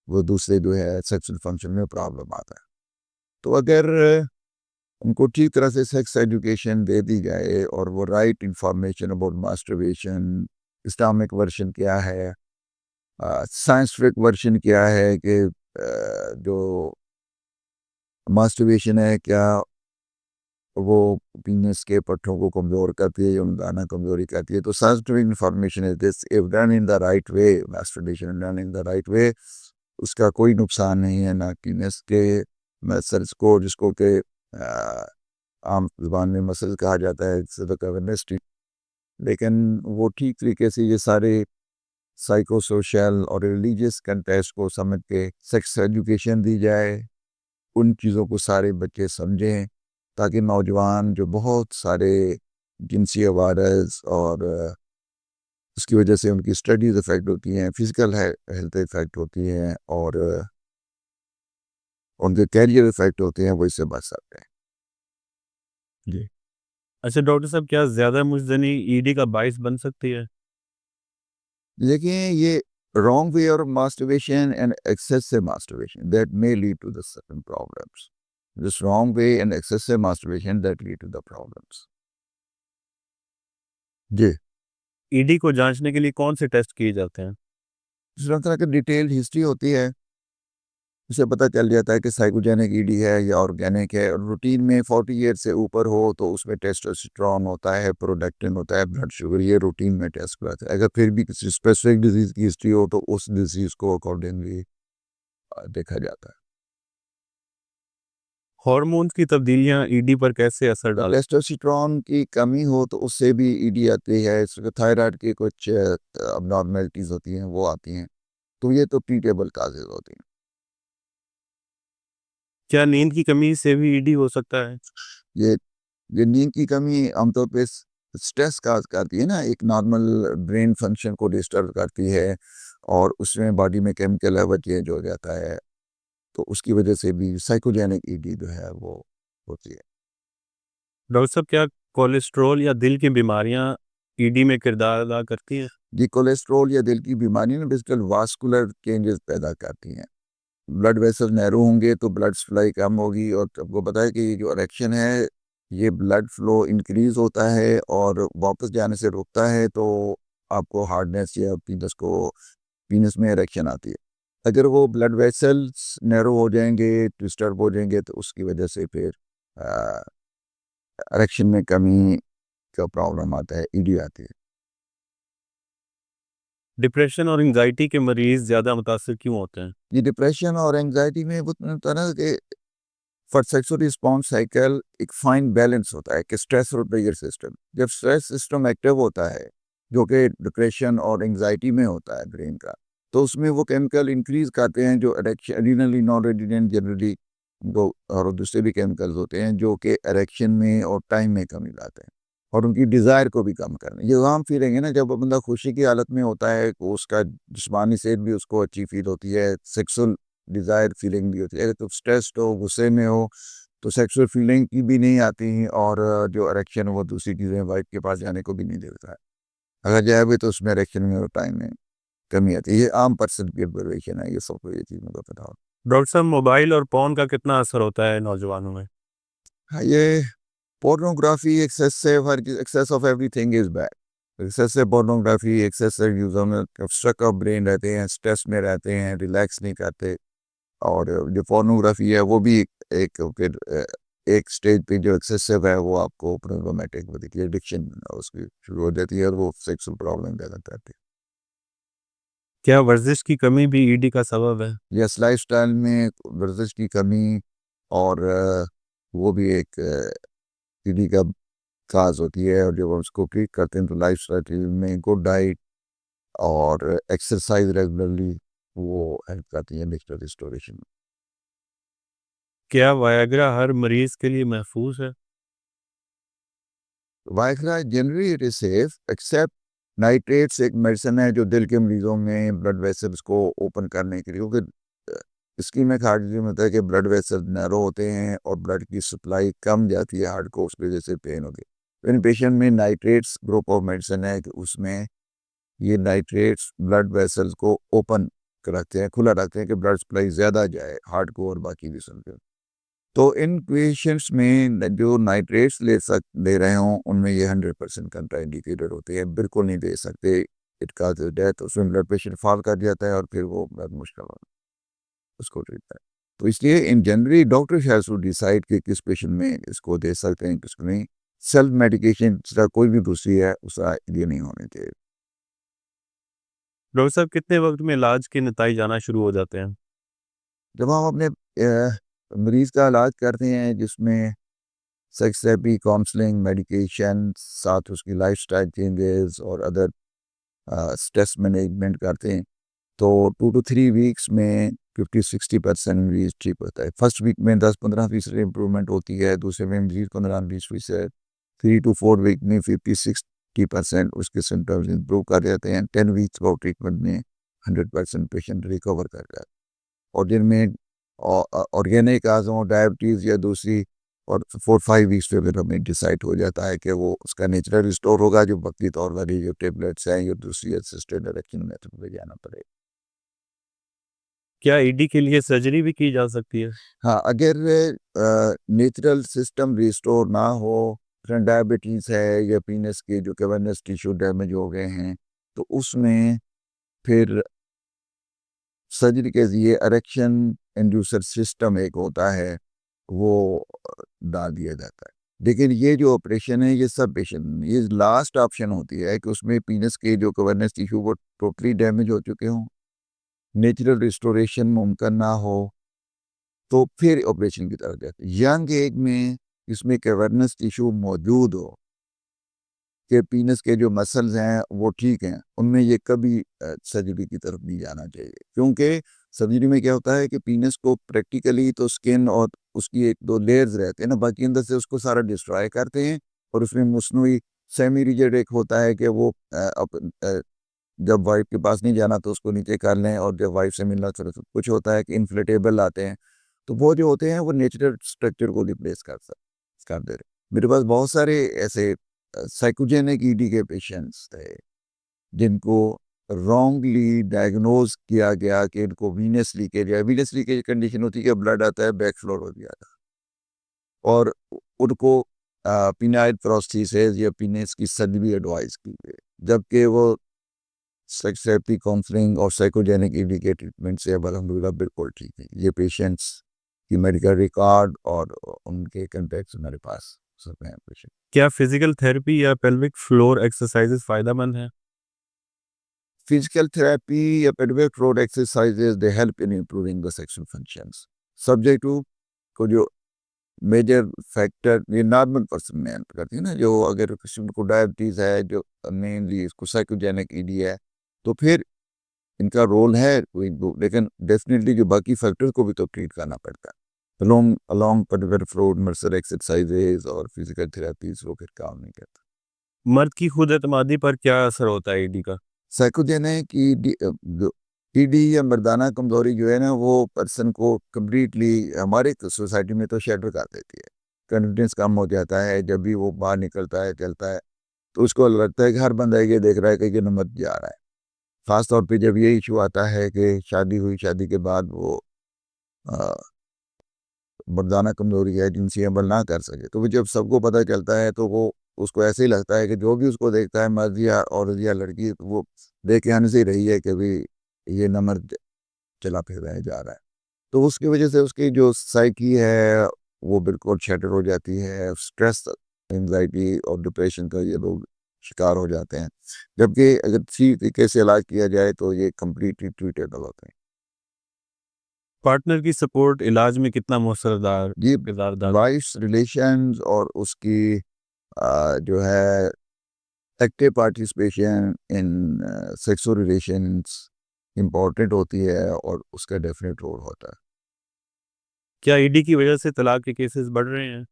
وہ دوسرے جو ہے سیکسول فنکشن میں پرابلم آتا ہے. تو اگر ان کو ٹھیک طرح سے سیکس ایجوکیشن دے دی جائے اور وہ right information about masturbation, Islamic version کیا ہے، سائنسفک ورشن کیا ہے کہ جو ماسٹربیشن ہے کیا وہ پینس کے پٹھوں کو کمزور کرتی ہے یا مردانہ کمزوری کرتی ہے، تو سائنسفک information is this if done in the right way, masturbation done in the right way، اس کا کوئی نقصان نہیں ہے، نہ پینس کے مسلس کو، جس کو کہ عام زبان میں مسل کہا جاتا ہے، لیکن وہ ٹھیک طریقے سے یہ سارے سائیکو سوشل اور ریلیجیس کنٹیکسٹ کو سمجھ کے سیکس ایجوکیشن دی جائے. ان چیزوں کو سارے بچے سمجھیں تاکہ نوجوان جو بہت سارے جنسی عوارض اور اس کی وجہ سے ان کی اسٹڈیز افیکٹ ہوتی ہیں، فزیکل ہیلتھ افیکٹ ہوتی ہیں، اور ان کے کیریئر افیکٹ ہوتے ہیں، وہ اس سے بچ سکتے ہیں. جی اچھا ڈاکٹر صاحب، کیا زیادہ مجزنی ایڈی کا باعث بن سکتی ہے؟ لیکن یہ wrong way of masturbation and excessive masturbation that may lead to the certain problems. This wrong way and excessive masturbation that lead to the problems. جی ایڈی کو جانچنے کے لیے کون سے ٹیسٹ کیے جاتے ہیں؟ اس طرح کی ڈیٹیل ہسٹری ہوتی ہے، اس سے پتہ چل جاتا ہے کہ سائیکوجینک ایڈی ہے یا آرگینک ہے. اور روٹین میں 40 ایئر سے اوپر ہو تو اس میں ٹیسٹوسٹرون ہوتا ہے، پروڈکٹن ہوتا ہے، بلڈ شوگر، یہ روٹین میں ٹیسٹ کراتا ہے. اگر پھر بھی کسی اسپیسیفک ڈیزیز کی ہسٹری ہو تو اس ڈیزیز کو اکارڈنگلی دیکھا جاتا ہے. ہارمونز کی تبدیلیاں ایڈی پر کیسے اثر ڈالتی ہیں؟ ٹیسٹوسٹرون کی کمی ہو تو اس سے بھی ایڈی آتی ہے. تھائرائڈ کی کچھ اب نارملٹیز ہوتی ہیں وہ آتی ہیں، تو یہ تو ٹریٹیبل کازز ہوتی ہیں. کیا نیند کی کمی سے بھی ایڈی ہو سکتا ہے؟ یہ نیند کی کمی عام طور پہ سٹریس کاز کرتی ہے نا، ایک نارمل برین فنکشن کو ڈسٹرب کرتی ہے، اور اس میں باڈی میں کیمیکل لیول چینج ہو جاتا ہے، تو اس کی وجہ سے بھی سائیکوجینک ایڈی جو ہے وہ ہوتی ہے. ڈاکٹر صاحب، کیا کولیسٹرول یا دل کی بیماریاں ایڈی میں کردار ادا کرتی ہیں؟ جی کولیسٹرول یا دل کی بیماری میں بیسیکل واسکولر چینجز پیدا کرتی ہیں. بلڈ ویسل نیرو ہوں گے تو بلڈ سپلائی کم ہوگی، اور آپ کو پتہ ہے کہ یہ جو اریکشن ہے یہ بلڈ فلو انکریز ہوتا ہے اور واپس جانے سے رکتا ہے، تو آپ کو ہارڈنیس یا پینس میں اریکشن آتی ہے. اگر وہ بلڈ ویسلز نیرو ہو جائیں گے، ڈسٹرب ہو جائیں گے، تو اس کی وجہ سے پھر اریکشن میں کمی کا پرابلم آتا ہے، ایڈی آتی ہے. ڈپریشن اور انگزائٹی کے مریض زیادہ متاثر کیوں ہوتے ہیں؟ یہ ڈپریشن اور انگزائٹی میں وہ طرح کہ فار سیکسول رسپانس سائیکل ایک فائن بیلنس ہوتا ہے کہ اسٹریس اور ٹریگر سسٹم. جب اسٹریس سسٹم ایکٹیو ہوتا ہے جو کہ ڈپریشن اور انگزائٹی میں ہوتا ہے برین کا, تو اس میں وہ کیمیکل انکریز کرتے ہیں جو ایڈینلی نان ایڈینل جنرلی وہ اور دوسرے بھی کیمیکلز ہوتے ہیں جو کہ اریکشن میں اور ٹائم میں کمی لاتے ہیں اور ان کی ڈیزائر کو بھی کم کرنا. یہ عام فیلنگ ہے نا, جب بندہ خوشی کی حالت میں ہوتا ہے تو اس کا جسمانی صحت بھی اس کو اچھی فیل ہوتی ہے, سیکسول ڈیزائر فیلنگ بھی ہوتی ہے. تو اسٹریسڈ ہو, غصے میں ہو تو سیکسول فیلنگ کی بھی نہیں آتی اور جو اریکشن وہ دوسری چیزیں وائف کے پاس جانے کو بھی نہیں دیتا ہے. اگر جائے بھی تو اس میں اریکشن میں اور ٹائم میں کمی آتی ہے. یہ عام پرسن کی observation ہے, یہ سب کو یہ چیز میں پتا ہو. ڈاکٹر صاحب موبائل اور پون کا کتنا اثر ہوتا ہے نوجوانوں میں؟ یہ pornography access of every thing is bad. Excessive pornography excessive user میں اسٹرک آف برین رہتے ہیں, اسٹریس میں رہتے ہیں, ریلیکس نہیں کرتے. اور جو پورنوگرافی ہے وہ بھی ایک پھر ایک سٹیج پہ جو ایکسیسو ہے وہ آپ کو پروبلیمیٹک ہوتی ہے, ایڈکشن اس کی شروع ہو جاتی ہے اور وہ سیکسل پرابلم پیدا کرتی ہے. کیا ورزش کی کمی بھی ای ڈی کا سبب ہے؟ یس, لائف سٹائل میں ورزش کی کمی اور وہ بھی ایک ای ڈی کا کاز ہوتی ہے. اور جب ہم اس کو ٹریٹ کرتے ہیں تو لائف سٹائل میں گڈ ڈائٹ اور ایکسرسائز ریگولرلی وہ ہیلپ کرتی ہے نیچرل ریسٹوریشن. کیا وائگرا ہر مریض کے لیے محفوظ ہے؟ Viagra generally it is safe except nitrates. ایک میڈیسن ہے جو دل کے مریضوں میں بلڈ ویسلس کو اوپن کرنے کے لیے, کیونکہ اسکیمک ہارٹ ڈیزیز میں ہوتا ہے کہ بلڈ ویسل نیرو ہوتے ہیں اور بلڈ کی سپلائی کم جاتی ہے ہارٹ کو, اس وجہ سے پین ہوتی ہے. ان پیشنٹ میں نائٹریٹس گروپ آف میڈیسن ہے کہ اس میں یہ نائٹریٹس بلڈ ویسلس کو اوپن رکھتے ہیں, کھلا رکھتے ہیں کہ بلڈ سپلائی زیادہ جائے ہارٹ کو اور باقی بھی سن کے. تو ان پیشنٹس میں جو نائٹریٹس لے رہے ہوں ان میں یہ 100% کنٹرا انڈیکیٹڈ ہوتے ہیں, بالکل نہیں دے سکتے. It cause death. اس میں بلڈ پریشر فال کر جاتا ہے اور پھر وہ بہت مشکل ہوتا ہے اس کو ٹریٹ کرنا. تو اس لیے in generally doctor has to decide کہ کس پیشنٹ میں اس کو دے سکتے ہیں کس کو نہیں. سیلف میڈیکیشن کوئی بھی دوسری ہے اس کا یہ نہیں ہونے چاہیے. ڈاکٹر صاحب کتنے وقت میں علاج کے نتائج آنا شروع ہو جاتے ہیں؟ جب ہم اپنے مریض کا علاج کرتے ہیں جس میں سیکس تھراپی, کاؤنسلنگ, میڈیکیشن, ساتھ اس کی لائف سٹائل چینجز اور ادر اسٹریس مینجمنٹ کرتے ہیں, تو 2 to 3 ویکس میں 50-60% مریض ٹھیک ہوتا ہے. فرسٹ ویک میں 10-15% امپرومنٹ ہوتی ہے, دوسرے میں مریض 15-20%, 3 to 4 ویک میں 50-60% اس کے سمٹمز امپروو کر جاتے ہیں. 10 ویکس اور ٹریٹمنٹ میں 100% پیشنٹ ریکور کر جاتا ہے. اور جن میں آرگینک کازوں ڈائبٹیز یا دوسری, اور 4-5 ویکس پہ پھر ہمیں ڈیسائڈ ہو جاتا ہے کہ وہ اس کا نیچرل ریسٹور ہوگا جو وقتی طور پر جو ٹیبلیٹس ہیں یا دوسری اسسٹڈ ڈائریکشن میتھڈ پہ جانا پڑے. کیا ای ڈی کے لیے سرجری بھی کی جا سکتی ہے؟ ہاں, اگر نیچرل سسٹم ریسٹور نہ ہو, ڈائبٹیز ہے یا پینس کے جو کیورنس ٹیشو ڈیمیج ہو گئے ہیں, تو اس میں پھر سرجری کے ذریعے اریکشن انڈیوسر سسٹم ایک ہوتا ہے وہ ڈال دیا جاتا ہے. لیکن یہ جو آپریشن ہے یہ سب پیشنٹ یہ لاسٹ آپشن ہوتی ہے کہ اس میں پینس کے جو کورنس ٹیشو وہ ٹوٹلی ڈیمیج ہو چکے ہوں, نیچرل ریسٹوریشن ممکن نہ ہو, تو پھر آپریشن کی طرف جاتے ہیں. ینگ ایج میں اس میں کیورنس ٹیشو موجود ہو کہ پینس کے جو مسلز ہیں وہ ٹھیک ہیں, ان میں یہ کبھی سرجری کی طرف نہیں جانا چاہیے, کیونکہ سرجری میں کیا ہوتا ہے کہ پینس کو پریکٹیکلی تو سکن اور اس کی 1-2 لیئرز رہتے ہیں نا, باقی اندر سے اس کو سارا ڈسٹرائے کرتے ہیں. اور اس میں مصنوعی سیمی ریجڈ ایک ہوتا ہے کہ وہ جب وائف کے پاس نہیں جانا تو اس کو نیچے کر لیں, اور جب وائف سے ملنا تو کچھ ہوتا ہے کہ انفلیٹیبل آتے ہیں, تو وہ جو ہوتے ہیں وہ نیچرل اسٹرکچر کو ریپلیس کر دے رہے. میرے پاس بہت سارے ایسے سائیکوجینک ای ڈی کے پیشنٹس تھے جن کو رانگلی ڈائگنوز کیا گیا کہ ان کو وینس لیکیج ہے. وینس لیکیج کنڈیشن ہوتی ہے کہ بلڈ آتا ہے بیک فلور ہو جاتا ہے, اور ان کو پینائل پروستھیسس یا پینس کی سرجری ایڈوائز کی گئی, جبکہ وہ سیکس تھراپی, کاؤنسلنگ اور سائیکوجینک ای ڈی کے ٹریٹمنٹ سے اب الحمدللہ بالکل ٹھیک ہے. یہ پیشنٹس کی میڈیکل ریکارڈ اور ان کے کنٹیکٹس میرے پاس سب ہیں پیشنٹ. کیا فزیکل تھراپی یا پیلوک فلور ایکسرسائزز فائدہ مند ہیں؟ Physical therapy یا pelvic floor exercises they help in improving the sexual functions. Subject to کو جو میجر فیکٹر یہ نارمل پرسن میں ہیلپ کرتی ہے نا. جو اگر کسی کو ڈائبٹیز ہے, جو مینلی اس کو سائیکوجینک ای ڈی ہے, تو پھر ان کا رول ہے کوئی, لیکن ڈیفینیٹلی جو باقی فیکٹر کو بھی تو ٹریٹ کرنا پڑتا ہے. along particular فروڈ مرسل ایکسرسائزز اور فزیکل تھراپیز وہ پھر کام نہیں کرتا. مرد کی خود اعتمادی پر کیا اثر ہوتا ہے ایڈی کا؟ سائیکوجینک ای ڈی یا مردانہ کمزوری جو ہے نا, وہ پرسن کو کمپلیٹلی ہمارے سوسائٹی میں تو شیڈر کر دیتی ہے. کانفیڈنس کم ہو جاتا ہے. جب بھی وہ باہر نکلتا ہے, چلتا ہے, تو اس کو لگتا ہے کہ ہر بندہ یہ دیکھ رہا ہے کہ یہ نمبر جا رہا ہے. خاص طور پہ جب یہ ایشو آتا ہے کہ شادی ہوئی, شادی کے بعد وہ مردانہ کمزوری ہے, جنسی عمل نہ کر سکے, تو وہ جب سب کو پتہ چلتا ہے تو وہ اس کو ایسے ہی لگتا ہے کہ جو بھی اس کو دیکھتا ہے, مرد یا عورت یا لڑکی, وہ دیکھ کے ہنس ہی رہی ہے کہ بھی یہ نمبر چلا پھر رہا ہے, جا رہا ہے. تو اس کی وجہ سے اس کی جو سائیکی ہے وہ بالکل شیٹر ہو جاتی ہے. سٹریس, انزائٹی اور ڈپریشن کا یہ لوگ شکار ہو جاتے ہیں. جبکہ اگر اچھی طریقے سے علاج کیا جائے تو یہ کمپلیٹلی ٹریٹیبل ہوتے ہیں. پارٹنر کی سپورٹ علاج میں کتنا مؤثر یہ کردار ادا؟ وائف ریلیشنز اور اس کی جو ہے active participation in sexual relations important ہوتی ہے, اور اس کا ڈیفینیٹ رول ہوتا ہے. کیا ایڈی کی وجہ سے طلاق کے کیسز بڑھ رہے ہیں؟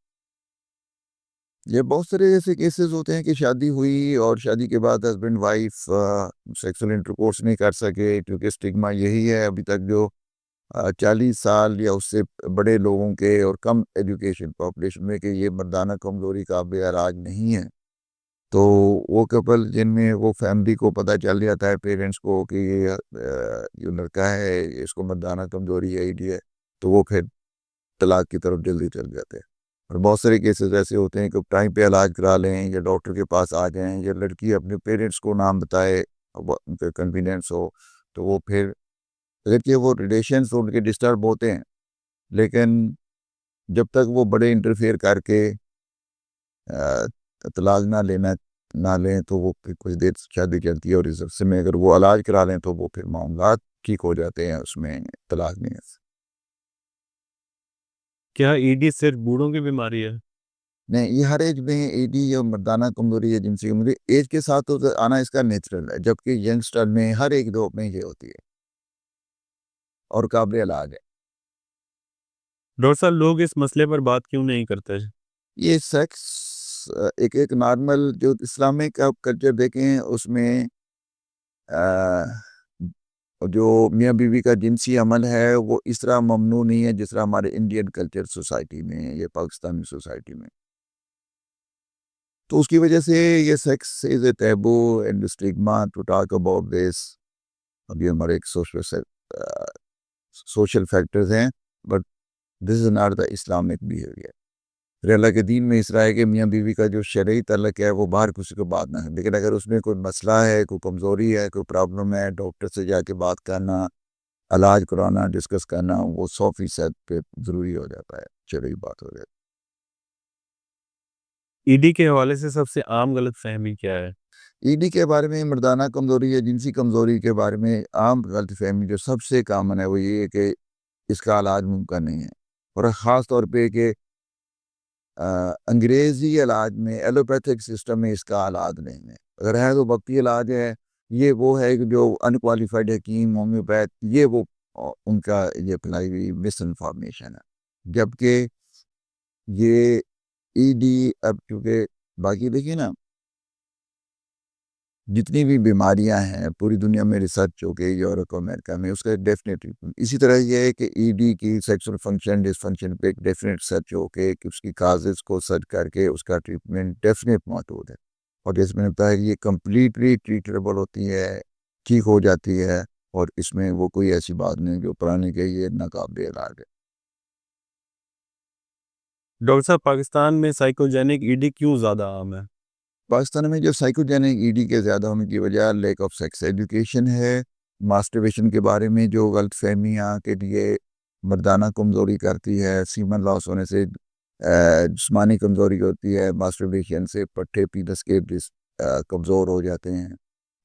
یہ بہت سارے ایسے کیسز ہوتے ہیں کہ شادی ہوئی اور شادی کے بعد ہسبینڈ وائف سیکسول انٹرکورس نہیں کر سکے, کیونکہ اسٹگما یہی ہے ابھی تک جو 40 سال یا اس سے بڑے لوگوں کے اور کم ایجوکیشن پاپولیشن میں کہ یہ مردانہ کمزوری کا بے علاج نہیں ہے. تو وہ کپل جن میں وہ فیملی کو پتہ چل جاتا ہے, پیرنٹس کو, کہ یہ لڑکا ہے, اس کو مردانہ کمزوری ہے, ایڈی ہے, تو وہ پھر طلاق کی طرف جلدی چل جاتے ہیں. اور بہت سارے کیسز ایسے ہوتے ہیں کہ ٹائم پہ علاج کرا لیں یا ڈاکٹر کے پاس آ جائیں, یا لڑکی اپنے پیرنٹس کو نام بتائے, ان کے کنوینئنس ہو, تو وہ پھر اگرچہ وہ ریلیشنس ان کے ڈسٹرب ہوتے ہیں, لیکن جب تک وہ بڑے انٹرفیئر کر کے طلاق نہ لیں تو وہ پھر کچھ دیر شادی چلتی ہے, اور اس عرصے میں اگر وہ علاج کرا لیں تو وہ پھر معاملات ٹھیک ہو جاتے ہیں, اس میں طلاق نہیں ہے. کیا ایڈی صرف بوڑھوں کی بیماری ہے؟ نہیں, یہ ہر ایج میں ای ڈی یا مردانہ کمزوری یا جنسی کمزوری ایج کے ساتھ تو آنا اس کا نیچرل ہے, جبکہ ینگسٹر میں ہر ایک دور میں یہ ہوتی ہے اور قابل علاج ہے. ڈاکٹر صاحب، لوگ اس مسئلے پر بات کیوں نہیں کرتے؟ یہ سیکس ایک نارمل جو اسلامک کلچر دیکھیں, اس میں جو میاں بیوی کا جنسی عمل ہے وہ اس طرح ممنوع نہیں ہے جس طرح ہمارے انڈین کلچر سوسائٹی میں یا پاکستانی سوسائٹی میں. تو اس کی وجہ سے یہ sex is a taboo and stigma to talk about this. ابھی ہمارے ایک سوشل فیکٹرز ہیں, but this is not the Islamic behaviour. پھر اللہ کے دین میں اس طرح ہے کہ میاں بیوی کا جو شرعی تعلق ہے وہ باہر کسی کو بات نہ ہے, لیکن اگر اس میں کوئی مسئلہ ہے, کوئی کمزوری ہے, کوئی پرابلم ہے, ڈاکٹر سے جا کے بات کرنا, علاج کرانا, ڈسکس کرنا, وہ 100% پہ ضروری ہو جاتا ہے, شرعی بات ہو جاتی ہے. ایڈی کے حوالے سے سب سے عام غلط فہمی کیا ہے؟ ای ڈی کے بارے میں, مردانہ کمزوری یا جنسی کمزوری کے بارے میں عام غلط فہمی جو سب سے کامن ہے وہ یہ ہے کہ اس کا علاج ممکن نہیں ہے, اور خاص طور پہ کہ انگریزی علاج میں, ایلوپیتھک سسٹم میں اس کا علاج نہیں ہے. اگر ہے تو وقتی علاج ہے. یہ وہ ہے کہ جو انکوالیفائڈ حکیم, ہومیوپیتھ, یہ وہ ان کا یہ اپلائی ہوئی مس انفارمیشن ہے. جبکہ یہ ای ڈی اب چونکہ باقی دیکھیے نا, جتنی بھی بیماریاں ہیں پوری دنیا میں ریسرچ ہو گئی, یورپ امریکہ میں, اس کا ڈیفینیٹ. اسی طرح یہ ہے کہ ای ڈی کی سیکسول فنکشن ڈسفنکشن پہ ایک ڈیفینیٹ سرچ ہو کے کہ اس کی کازز کو سرچ کر کے اس کا ٹریٹمنٹ ڈیفینیٹ موجود ہے. اور جس میں ہوتا ہے کہ یہ کمپلیٹلی ٹریٹیبل ہوتی ہے, ٹھیک ہو جاتی ہے, اور اس میں وہ کوئی ایسی بات نہیں جو پرانی کہ یہ ناقابل علاج ہے. ڈاکٹر صاحب، پاکستان میں سائیکوجینک ایڈی کیوں زیادہ عام ہے؟ پاکستان میں جو سائیکوجینک ای ڈی کے زیادہ ہونے کی وجہ لیک آف سیکس ایجوکیشن ہے. ماسٹربیشن کے بارے میں جو غلط فہمیاں کے لیے مردانہ کمزوری کرتی ہے, سیمن لاس ہونے سے جسمانی کمزوری ہوتی ہے, ماسٹربیشن سے پٹھے پیدس کے کمزور ہو جاتے ہیں,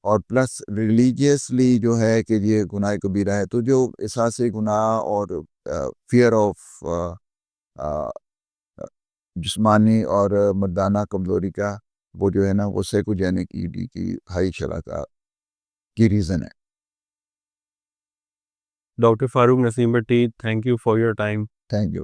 اور پلس ریلیجیسلی جو ہے کہ یہ گناہ کبیرہ ہے. تو جو احساس گناہ اور فیئر آف جسمانی اور مردانہ کمزوری کا وہ جو ہے نا وہ سیکوجینک ای ڈی کی ہائی شرح کی ریزن ہے. Doctor Farooq Naseem Bhatti, thank you for your time. Thank you.